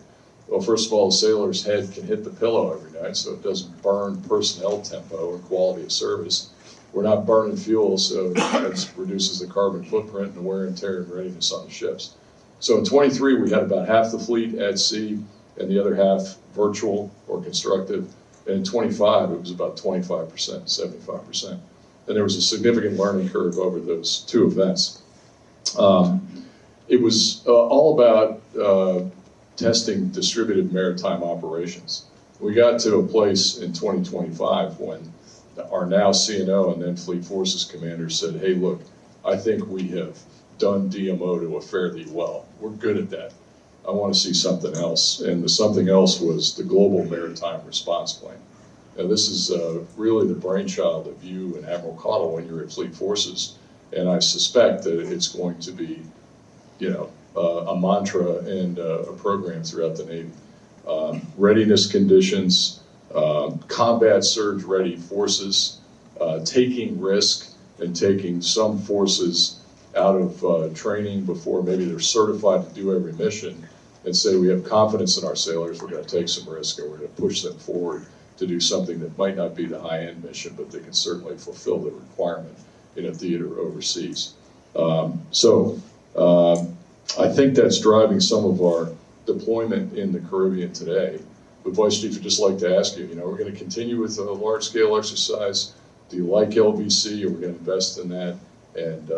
Well, first of all, the sailor's head can hit the pillow every night, so it doesn't burn personnel tempo or quality of service. We're not burning fuel, so that reduces the carbon footprint and the wear and tear and readiness on the ships. So in 23, we had about half the fleet at sea and the other half virtual or constructive. And in 25, it was about 25%, 75%. And there was a significant learning curve over those 2 events. It was all about testing distributed maritime operations. We got to a place in 2025 when our now CNO and then Fleet Forces commander said, hey, look, I think we have done DMO to a fairly well. We're good at that. I want to see something else. And the something else was the Global Maritime Response Plan. Now, this is really the brainchild of you and Admiral Cottle when you're at Fleet Forces. And I suspect that it's going to be, a mantra and a program throughout the Navy. Readiness conditions, combat surge ready forces, taking risk and taking some forces out of training before maybe they're certified to do every mission, and say we have confidence in our sailors, we're going to take some risk and we're going to push them forward to do something that might not be the high-end mission, but they can certainly fulfill the requirement in a theater overseas. I think that's driving some of our deployment in the Caribbean today. But Vice Chief, I'd just like to ask you, we're going to continue with a large-scale exercise. Do you like LVC? Are we going to invest in that? And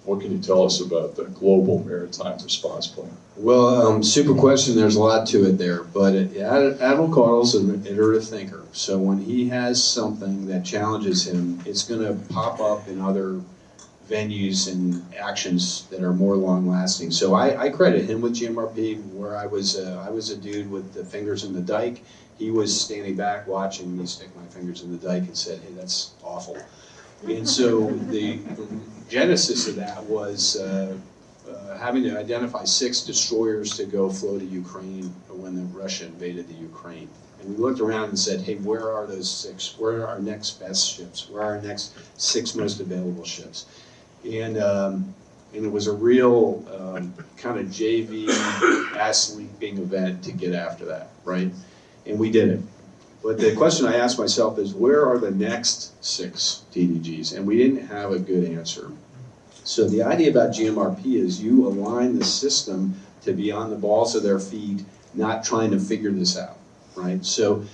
what can you tell us about the Global Maritime Response Plan? Well, super question. There's a lot to it there, but Admiral Caudle's an iterative thinker. So when he has something that challenges him, it's going to pop up in other venues and actions that are more long-lasting. So I credit him with GMRP, where I was a dude with the fingers in the dike. He was standing back watching me stick my fingers in the dike and said, hey, that's awful. And so the genesis of that was having to identify 6 destroyers to go flow to Ukraine when Russia invaded the Ukraine. And we looked around and said, hey, where are those 6? Where are our next best ships? Where are our next 6 most available ships? And it was a real kind of JV ass leaping event to get after that, right? And we did it. But the question I asked myself is, where are the next 6 DDGs? And we didn't have a good answer. So the idea about GMRP is you align the system to be on the balls of their feet, not trying to figure this out, right? So,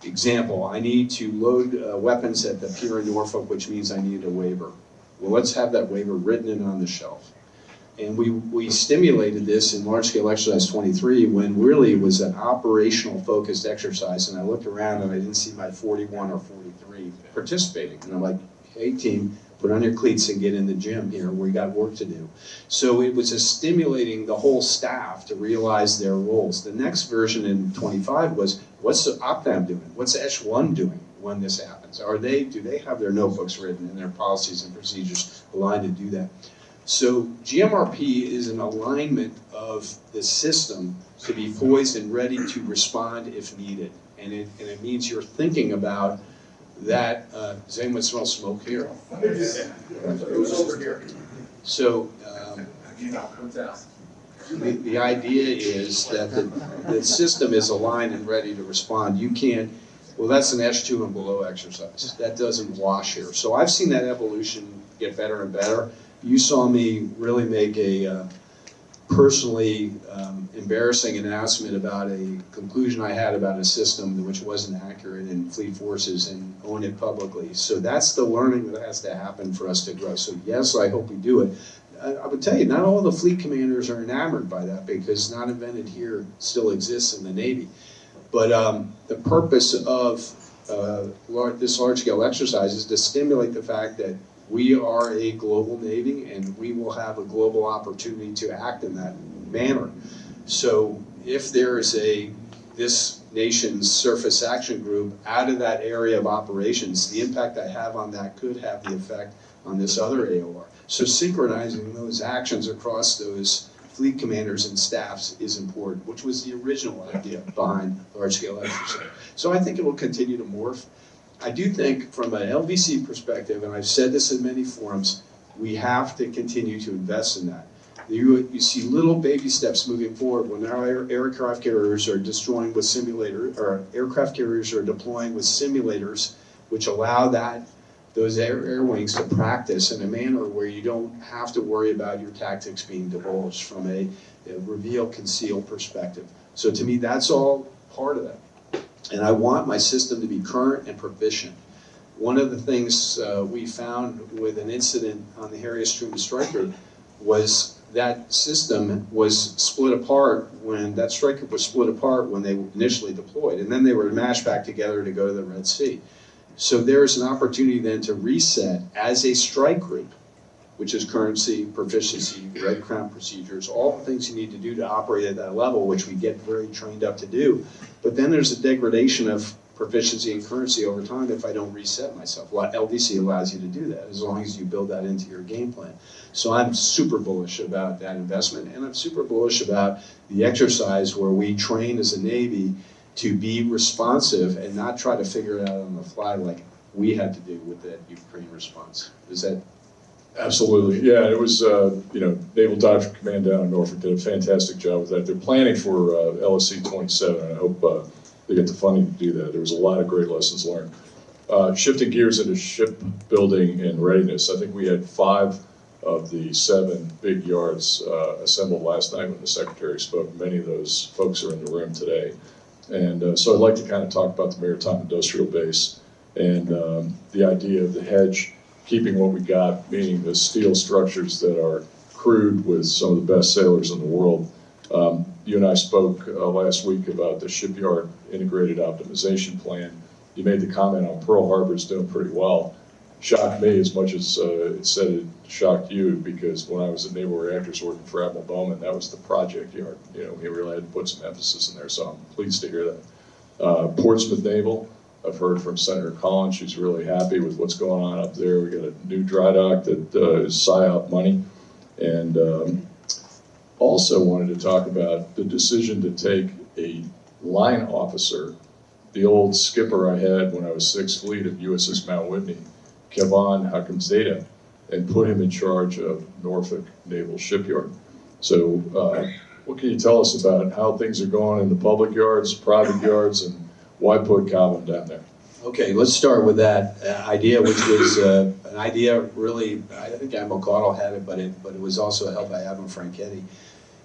example, I need to load weapons at the pier in Norfolk, which means I need a waiver. Well, let's have that waiver written in on the shelf. And we stimulated this in large-scale exercise 23 when really it was an operational focused exercise, and I looked around and I didn't see my 41 or 43 participating. And I'm like, hey team, put on your cleats and get in the gym here, we got work to do. So it was stimulating the whole staff to realize their roles. The next version in 25 was, what's the OPNAM doing? What's Echelon doing when this happens? Do they have their notebooks written and their policies and procedures aligned to do that? So GMRP is an alignment of the system to be poised and ready to respond if needed. And it means you're thinking about that. Does anyone smell smoke here? It was over here. So the idea is that the system is aligned and ready to respond. You can't, well, that's an S2 and below exercise. That doesn't wash here. So I've seen that evolution get better and better. You saw me really make a personally embarrassing announcement about a conclusion I had about a system which wasn't accurate in fleet forces and own it publicly. So that's the learning that has to happen for us to grow. So yes, I hope we do it. I would tell you, not all the fleet commanders are enamored by that because not invented here still exists in the Navy. But the purpose of this large-scale exercise is to stimulate the fact that we are a global Navy and we will have a global opportunity to act in that manner. So if there is this nation's surface action group out of that area of operations, the impact I have on that could have the effect on this other AOR. So synchronizing those actions across those fleet commanders and staffs is important, which was the original idea behind large-scale exercise. So I think it will continue to morph. I do think from an LVC perspective, and I've said this in many forums, we have to continue to invest in that. You see little baby steps moving forward when our aircraft carriers are destroying with simulators, or aircraft carriers are deploying with simulators, which allow those air wings to practice in a manner where you don't have to worry about your tactics being divulged from a reveal-conceal perspective. So to me, that's all part of that. And I want my system to be current and proficient. One of the things we found with an incident on the Harriet Truman Striker was that system was split apart when that Striker was split apart when they initially deployed, and then they were mashed back together to go to the Red Sea. So there's an opportunity then to reset as a strike group, which is currency, proficiency, red crown procedures, all the things you need to do to operate at that level, which we get very trained up to do. But then there's a degradation of proficiency and currency over time if I don't reset myself. LVC allows you to do that as long as you build that into your game plan. So I'm super bullish about that investment, and I'm super bullish about the exercise where we train as a Navy to be responsive and not try to figure it out on the fly like we had to do with that Ukraine response. Is that? Absolutely, yeah. It was, Naval Doctrine Command down in Norfolk did a fantastic job with that. They're planning for LSC 27, and I hope they get the funding to do that. There was a lot of great lessons learned. Shifting gears into shipbuilding and readiness, I think we had 5 of the 7 big yards assembled last night when the Secretary spoke. Many of those folks are in the room today. And so I'd like to kind of talk about the Maritime Industrial Base and the idea of the hedge, keeping what we got, meaning the steel structures that are crewed with some of the best sailors in the world. You and I spoke last week about the shipyard integrated optimization plan. You made the comment on Pearl Harbor's doing pretty well. Shocked me as much as it said it shocked you, because when I was at Naval Reactors working for Admiral Bowman, that was the project yard. We really had to put some emphasis in there, so I'm pleased to hear that. Portsmouth Naval, I've heard from Senator Collins, she's really happy with what's going on up there. We got a new dry dock that is PSYOP money. And also wanted to talk about the decision to take a line officer, the old skipper I had when I was 6th Fleet at USS Mount Whitney, Kevon Hakamzadeh, and put him in charge of Norfolk Naval Shipyard. So what can you tell us about how things are going in the public yards, private yards, and why put Calvin down there? Okay, let's start with that idea, which was an idea really, I think Admiral Caudle had it, but it was also held by Admiral Franchetti.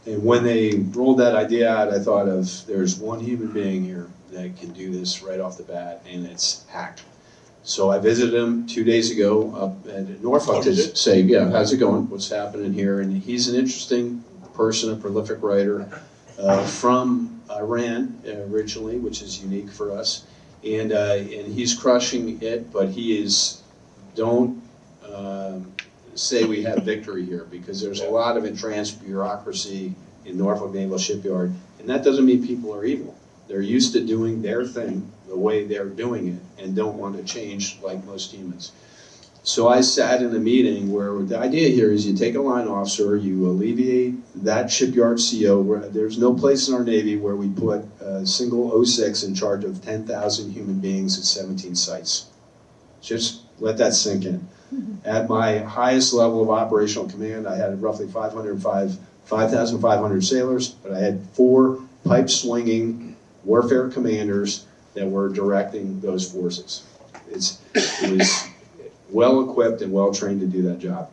And when they rolled that idea out, I thought of, there's one human being here that can do this right off the bat, and it's Hack. So I visited him 2 days ago up at Norfolk to say, yeah, how's it going? What's happening here? And he's an interesting person, a prolific writer from Iran originally, which is unique for us. And he's crushing it, but he is, don't say we have victory here, because there's a lot of entrenched bureaucracy in Norfolk Naval Shipyard, and that doesn't mean people are evil. They're used to doing their thing the way they're doing it and don't want to change like most humans. So I sat in a meeting where the idea here is you take a line officer, you alleviate that shipyard CO. Where there's no place in our Navy where we put a single 06 in charge of 10,000 human beings at 17 sites. Just let that sink in. At my highest level of operational command, I had roughly 5,500 sailors, but I had 4 pipe-swinging warfare commanders that were directing those forces. It was well-equipped and well-trained to do that job.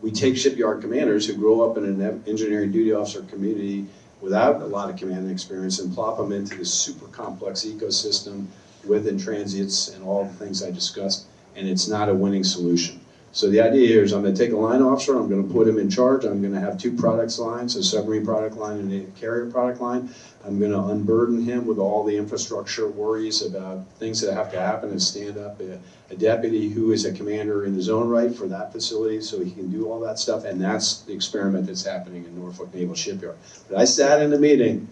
We take shipyard commanders who grow up in an engineering duty officer community without a lot of command experience and plop them into this super complex ecosystem with in-transits and all the things I discussed, and it's not a winning solution. So the idea here is I'm going to take a line officer, I'm going to put him in charge, I'm going to have 2 products lines, a submarine product line and a carrier product line. I'm going to unburden him with all the infrastructure worries about things that have to happen and stand up a deputy who is a commander in his own right for that facility so he can do all that stuff, and that's the experiment that's happening in Norfolk Naval Shipyard. But I sat in a meeting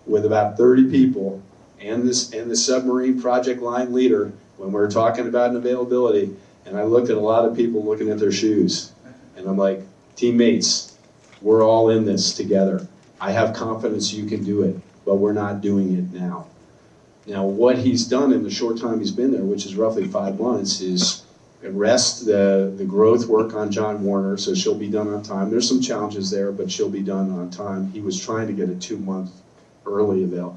with about 30 people and the submarine project line leader when we were talking about an availability, and I looked at a lot of people looking at their shoes, and I'm like, teammates, we're all in this together. I have confidence you can do it, but we're not doing it now. Now, what he's done in the short time he's been there, which is roughly 5 months, is arrest the growth work on John Warner, so she'll be done on time. There's some challenges there, but she'll be done on time. He was trying to get a 2-month early avail.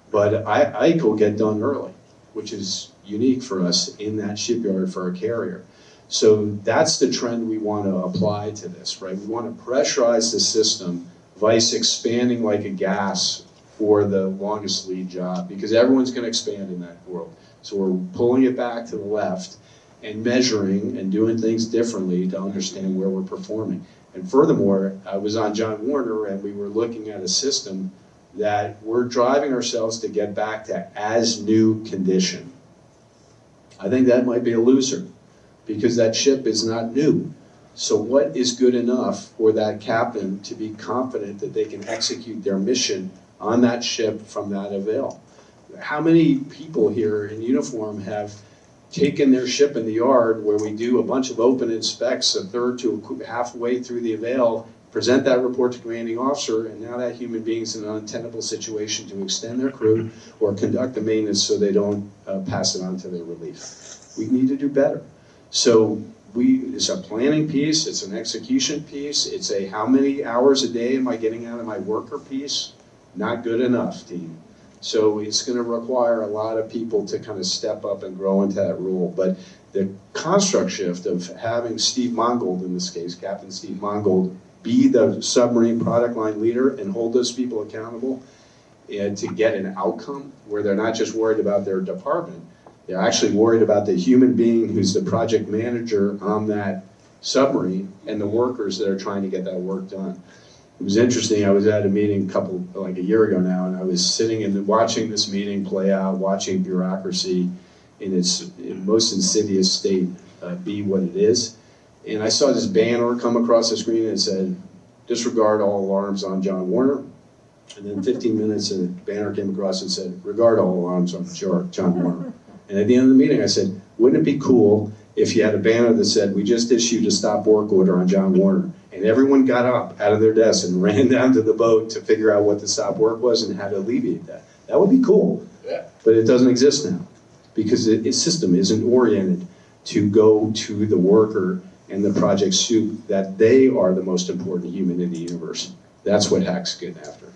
But Ike will get done early, which is unique for us in that shipyard for a carrier. So that's the trend we want to apply to this, right? We want to pressurize the system, vice expanding like a gas for the longest lead job, because everyone's going to expand in that world. So we're pulling it back to the left and measuring and doing things differently to understand where we're performing. And furthermore, I was on John Warner and we were looking at a system that we're driving ourselves to get back to as new condition. I think that might be a loser because that ship is not new. So what is good enough for that captain to be confident that they can execute their mission on that ship from that avail? How many people here in uniform have taken their ship in the yard where we do a bunch of open inspects, a third to halfway through the avail, present that report to commanding officer, and now that human being's in an untenable situation to extend their crew or conduct the maintenance so they don't pass it on to their relief. We need to do better. So it's a planning piece, it's an execution piece, it's a how many hours a day am I getting out of my worker piece? Not good enough, team. So it's going to require a lot of people to kind of step up and grow into that role. But the construct shift of having Steve Mongold, in this case, Captain Steve Mongold, be the submarine product line leader and hold those people accountable and to get an outcome where they're not just worried about their department, they're actually worried about the human being who's the project manager on that submarine and the workers that are trying to get that work done. It was interesting, I was at a meeting like a year ago now, and I was sitting and watching this meeting play out, watching bureaucracy in its most insidious state be what it is. And I saw this banner come across the screen and it said, disregard all alarms on John Warner. And then 15 minutes and the banner came across and said, regard all alarms on John Warner. And at the end of the meeting I said, wouldn't it be cool if you had a banner that said, we just issued a stop work order on John Warner. And everyone got up out of their desks and ran down to the boat to figure out what the stop work was and how to alleviate that. That would be cool. Yeah. But it doesn't exist now because its system isn't oriented to go to the worker and the project soup that they are the most important human in the universe. That's what HAC's getting after.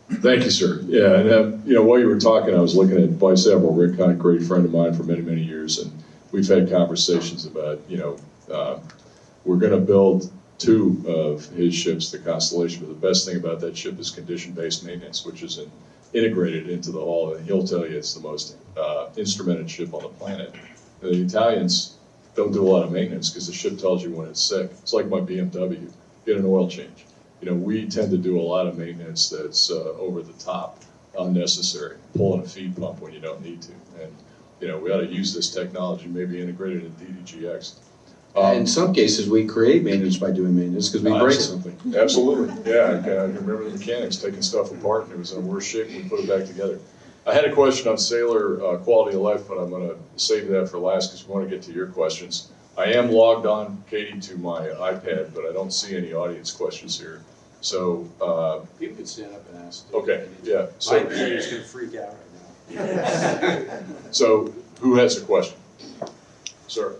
Thank you, sir. Yeah, and while you were talking, I was looking at Vice Admiral Rick Hunt, a great friend of mine for many, many years, and we've had conversations about, we're going to build 2 of his ships, the Constellation, but the best thing about that ship is condition-based maintenance, which is integrated into the hull, and he'll tell you it's the most instrumented ship on the planet. The Italians don't do a lot of maintenance because the ship tells you when it's sick. It's like my BMW, get an oil change. We tend to do a lot of maintenance that's over the top, unnecessary, pulling a feed pump when you don't need to. And, we ought to use this technology, maybe integrate it in DDGX. In some cases, we create maintenance by doing maintenance because we break something. Absolutely, yeah. I remember the mechanics taking stuff apart and it was in worse shape and we put it back together. I had a question on sailor quality of life, but I'm going to save that for last because we want to get to your questions. I am logged on, Katie, to my iPad, but I don't see any audience questions here. So, People can stand up and ask. okay, yeah. My So, computer's gonna freak out right now. so who has a question? Sir,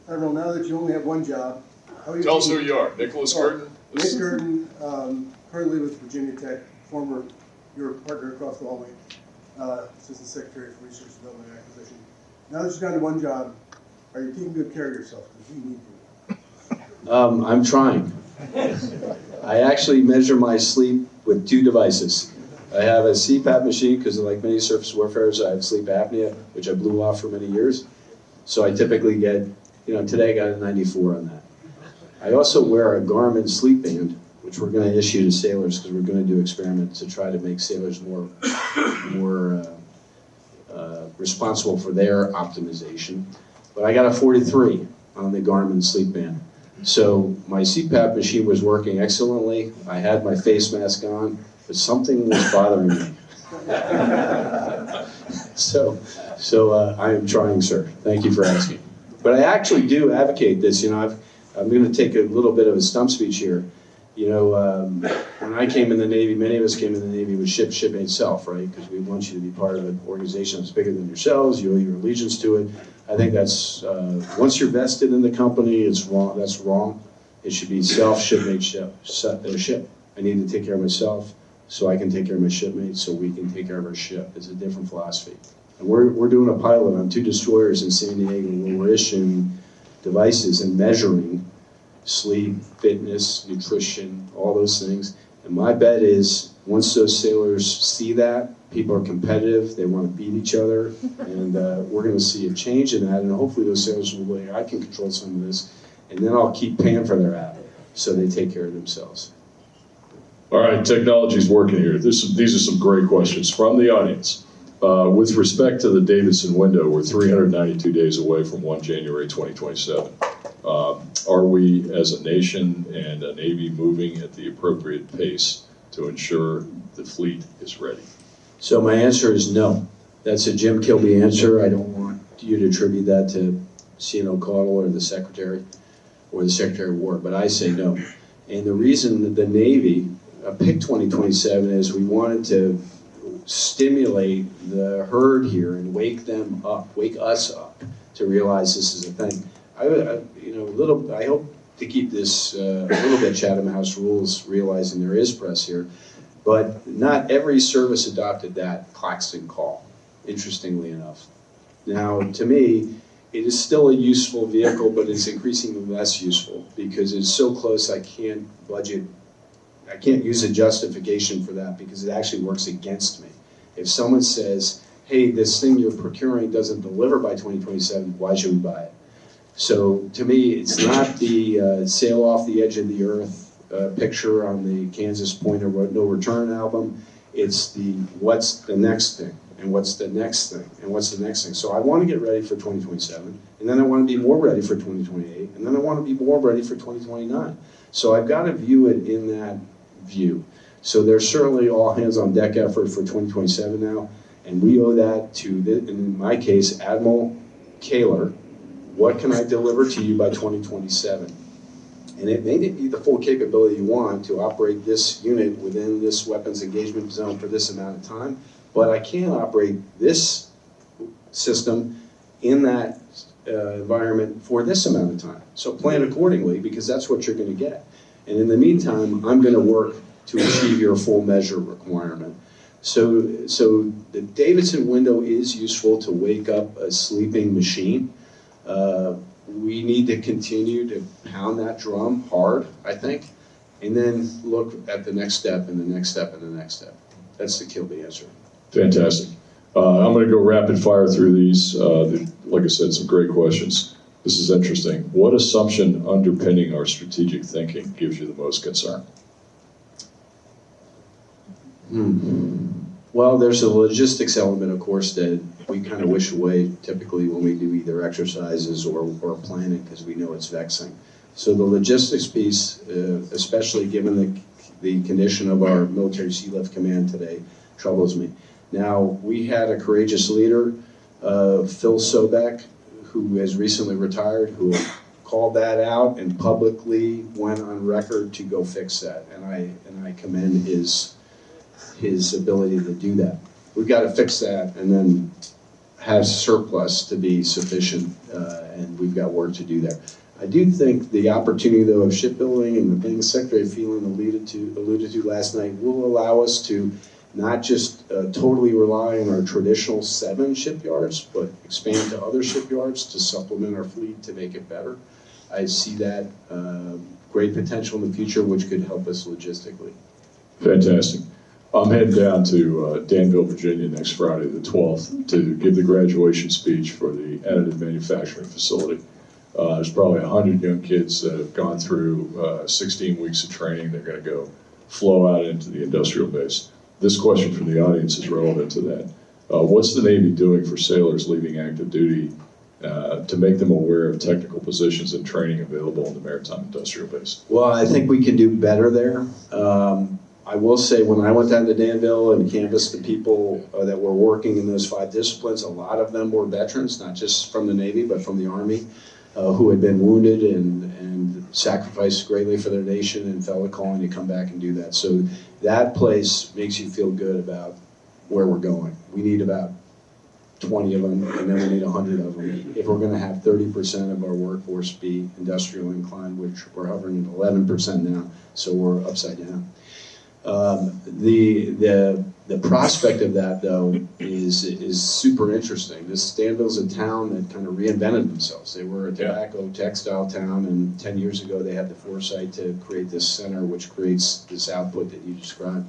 Admiral, now that you only have one job, how are you? tell us who you are. Nicholas Gurton? Nick Gurton, currently with Virginia Tech, former, your partner across the hallway, Assistant Secretary for Research Development and Acquisition. Now that you've done one job, are you taking good care of yourself? Because you need to. I'm trying. I actually measure my sleep with 2 devices. I have a CPAP machine because, like many surface warfarers, I have sleep apnea, which I blew off for many years. So I typically get, today I got a 94 on that. I also wear a Garmin sleep band, which we're going to issue to sailors because we're going to do experiments to try to make sailors more responsible for their optimization. But I got a 43 on the Garmin sleep band. So my CPAP machine was working excellently. I had my face mask on, but something was bothering me. So I am trying, sir. Thank you for asking. But I actually do advocate this. I'm going to take a little bit of a stump speech here. When I came in the Navy, many of us came in the Navy with shipmate itself, right? Because we want you to be part of an organization that's bigger than yourselves. You owe your allegiance to it. I think that's, once you're vested in the company, it's wrong. That's wrong. It should be shipmate ship. I need to take care of myself so I can take care of my shipmates so we can take care of our ship. It's a different philosophy. And we're doing a pilot on 2 destroyers in San Diego where we're issuing devices and measuring sleep, fitness, nutrition, all those things. And my bet is once those sailors see that, people are competitive, they want to beat each other, and we're going to see a change in that, and hopefully those sailors will be like, I can control some of this, and then I'll keep paying for their app so they take care of themselves. All right, technology's working here. These are some great questions from the audience. With respect to the Davidson window, we're 392 days away from 1 January 2027. Are we, as a nation and a Navy, moving at the appropriate pace to ensure the fleet is ready? So my answer is no. That's a Jim Kilby answer. I don't want you to attribute that to VCNO Caudle or the Secretary of War, but I say no. And the reason that the Navy picked 2027 is we wanted to stimulate the herd here and wake us up to realize this is a thing. I hope to keep this a little bit Chatham House rules, realizing there is press here, but not every service adopted that Claxton call, interestingly enough. Now, to me, it is still a useful vehicle, but it's increasingly less useful because it's so close I can't use a justification for that because it actually works against me. If someone says, hey, this thing you're procuring doesn't deliver by 2027, why should we buy it? So to me, it's not the sail off the edge of the earth picture on the Kansas Point of No Return album. It's the what's the next thing, and what's the next thing, and what's the next thing. So I want to get ready for 2027, and then I want to be more ready for 2028, and then I want to be more ready for 2029. So I've got to view it in that view. So there's certainly all hands on deck effort for 2027 now, and we owe that to, in my case, Admiral Kaler. What can I deliver to you by 2027? And it may not be the full capability you want to operate this unit within this weapons engagement zone for this amount of time, but I can operate this system in that environment for this amount of time. So plan accordingly because that's what you're going to get. And in the meantime, I'm going to work to achieve your full measure requirement. So the Davidson window is useful to wake up a sleeping machine. We need to continue to pound that drum hard, I think, and then look at the next step and the next step and the next step. That's the Kilby answer. Fantastic. I'm going to go rapid fire through these. Like I said, some great questions. This is interesting. What assumption underpinning our strategic thinking gives you the most concern? Well, there's a logistics element, of course, that we kind of wish away typically when we do either exercises or planning because we know it's vexing. So the logistics piece, especially given the condition of our military sea lift command today, troubles me. Now, we had a courageous leader, Phil Sobek, who has recently retired, who called that out and publicly went on record to go fix that. And I commend his ability to do that. We've got to fix that and then have surplus to be sufficient, and we've got work to do there. I do think the opportunity, though, of shipbuilding and the things Secretary Phelan alluded to last night will allow us to not just totally rely on our traditional 7 shipyards, but expand to other shipyards to supplement our fleet to make it better. I see that great potential in the future, which could help us logistically. Fantastic. I'm heading down to Danville, Virginia next Friday, the 12th, to give the graduation speech for the additive manufacturing facility. There's probably 100 young kids that have gone through 16 weeks of training. They're going to flow out into the industrial base. This question from the audience is relevant to that. What's the Navy doing for sailors leaving active duty to make them aware of technical positions and training available in the maritime industrial base? Well, I think we can do better there. I will say, when I went down to Danville and canvassed the people that were working in those 5 disciplines, a lot of them were veterans, not just from the Navy, but from the Army, who had been wounded and sacrificed greatly for their nation and felt a calling to come back and do that. So that place makes you feel good about where we're going. We need about 20 of them, and then we need 100 of them. If we're going to have 30% of our workforce be industrial inclined, which we're hovering at 11% now, so we're upside down. The prospect of that, though, is super interesting. Danville's a town that kind of reinvented themselves. They were a tobacco textile town, and 10 years ago they had the foresight to create this center, which creates this output that you described.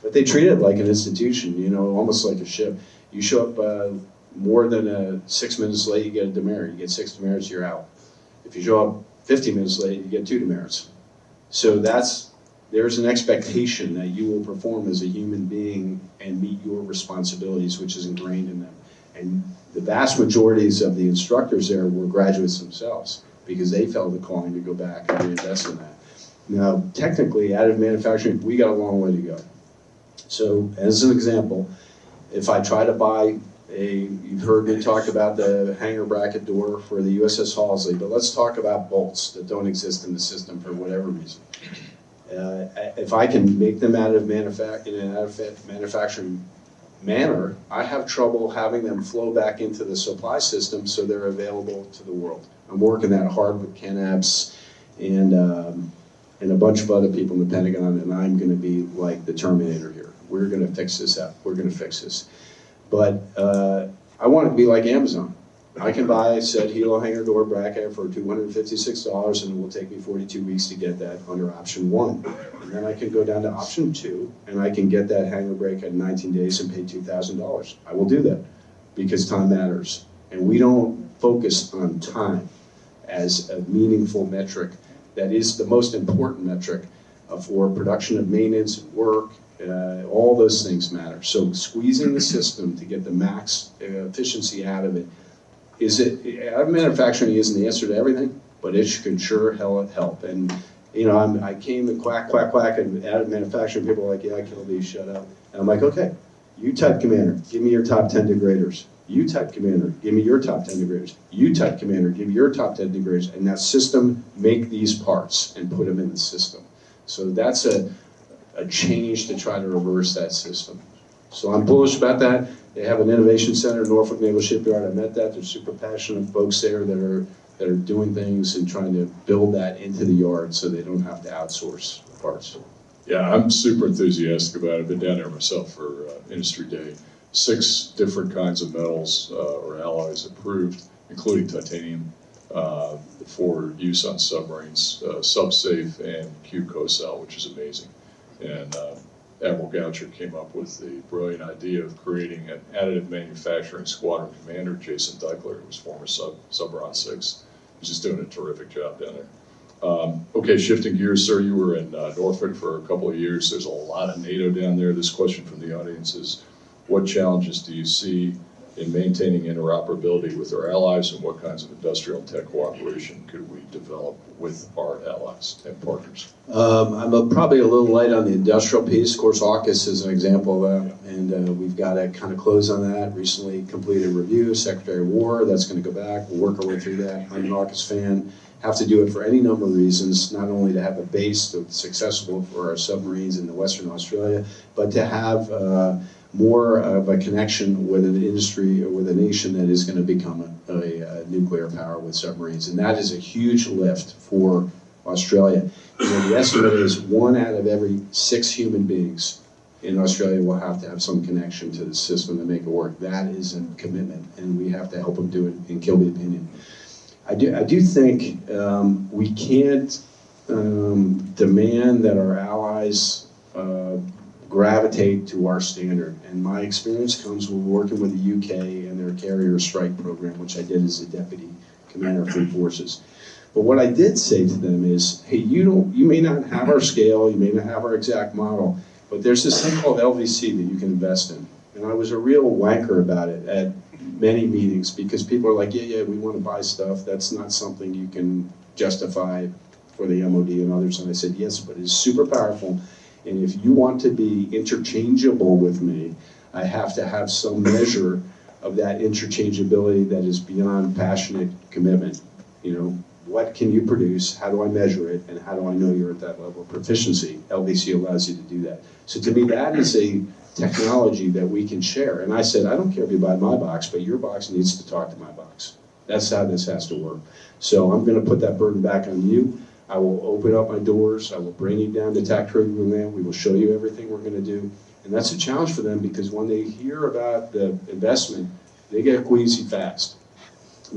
But they treat it like an institution, you know, almost like a ship. You show up more than 6 minutes late, you get a demerit. You get 6 demerits, you're out. If you show up 50 minutes late, you get 2 demerits. So there's an expectation that you will perform as a human being and meet your responsibilities, which is ingrained in them. And the vast majorities of the instructors there were graduates themselves because they felt the calling to go back and reinvest in that. Now, technically, additive manufacturing, we got a long way to go. So, as an example, if I try to buy you've heard me talk about the hangar bracket door for the USS Halsey, but let's talk about bolts that don't exist in the system for whatever reason. If I can make them in an additive manufacturing manner, I have trouble having them flow back into the supply system so they're available to the world. I'm working that hard with Ken Epps and a bunch of other people in the Pentagon, and I'm going to be like the Terminator here. We're going to fix this up. We're going to fix this. But I want to be like Amazon. I can buy said helo hangar door bracket for $256, and it will take me 42 weeks to get that under option 1. And then I can go down to option 2, and I can get that hangar brake in 19 days and pay $2,000. I will do that because time matters. And we don't focus on time as a meaningful metric. That is the most important metric for production of maintenance and work. All those things matter. So squeezing the system to get the max efficiency out of it, additive manufacturing isn't the answer to everything, but it can sure help. And you know, I came and quack, and additive manufacturing, people were like, yeah, Kilby, shut up. And I'm like, okay, you type commander, give me your top 10 degraders. You type commander, give me your top 10 degraders. You type commander, give me your top 10 degraders. And that system, make these parts and put them in the system. So that's a change to try to reverse that system. So I'm bullish about that. They have an innovation center in Norfolk Naval Shipyard. I met that. There's super passionate folks there that are doing things and trying to build that into the yard so they don't have to outsource parts. Yeah, I'm super enthusiastic about it. I've been down there myself for Industry Day. 6 different kinds of metals or alloys approved, including titanium, for use on submarines, SubSafe and QCOSAL, which is amazing. And Admiral Goucher came up with the brilliant idea of creating an additive manufacturing squadron commander, Jason Deichler, who was former Subron 6. He's just doing a terrific job down there. Okay, shifting gears, sir, you were in Norfolk for a couple of years. There's a lot of NATO down there. This question from the audience is, what challenges do you see in maintaining interoperability with our allies, and what kinds of industrial and tech cooperation could we develop with our allies and partners? I'm probably a little light on the industrial piece. Of course, AUKUS is an example of that, and and we've got to kind of close on that. Recently completed a review, Secretary of War, that's going to go back. We'll work our way through that. I'm an AUKUS fan. Have to do it for any number of reasons, not only to have a base that's accessible for our submarines in the Western Australia, but to have more of a connection with an industry or with a nation that is going to become a nuclear power with submarines. And that is a huge lift for Australia. The estimate is 1 out of every 6 human beings in Australia will have to have some connection to the system to make it work. That is a commitment, and we have to help them do it, in Kilby's opinion. I do think we can't demand that our allies gravitate to our standard. And my experience comes with working with the UK and their carrier strike program, which I did as a deputy commander of Fleet Forces. But what I did say to them is, hey, you may not have our scale, you may not have our exact model, but there's this thing called LVC that you can invest in. And I was a real wanker about it at many meetings because people are like, yeah, we want to buy stuff. That's not something you can justify for the MOD and others. And I said, yes, but it's super powerful. And if you want to be interchangeable with me, I have to have some measure of that interchangeability that is beyond passionate commitment. You know, what can you produce? How do I measure it? And how do I know you're at that level of proficiency? LVC allows you to do that. So to me, that is a technology that we can share. And I said, I don't care if you buy my box, but your box needs to talk to my box. That's how this has to work. So I'm going to put that burden back on you. I will open up my doors. I will bring you down to tactical land. We will show you everything we're going to do. And that's a challenge for them because when they hear about the investment, they get queasy fast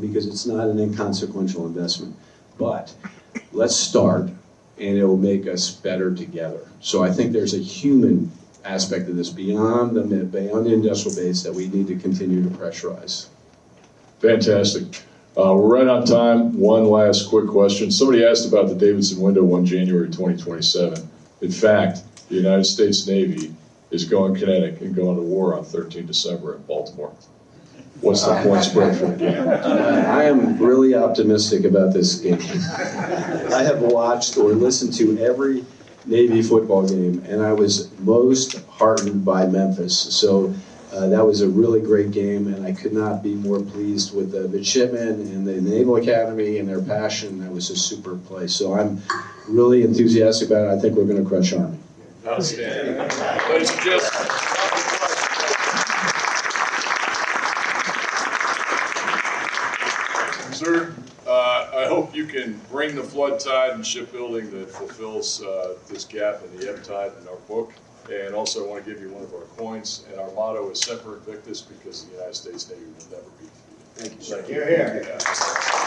because it's not an inconsequential investment. But let's start, and it will make us better together. So I think there's a human aspect of this beyond the industrial base that we need to continue to pressurize. Fantastic. We're right on time. One last quick question. Somebody asked about the Davidson window on January 2027. In fact, the United States Navy is going kinetic and going to war on 13 December in Baltimore. What's the point spread for the game? I am really optimistic about this game. I have watched or listened to every Navy football game, and I was most heartened by Memphis. So that was a really great game, and I could not be more pleased with the midshipmen and the Naval Academy and their passion. That was a super play. So I'm really enthusiastic about it. I think we're going to crush Army. Outstanding. Ladies and gentlemen. Sir, I hope you can bring the flood tide in shipbuilding that fulfills this gap in the ebb tide in our book. And also I want to give you one of our coins. And our motto is Semper Invictus because the United States Navy will never be defeated. Thank you, sir. Here, here. Yeah.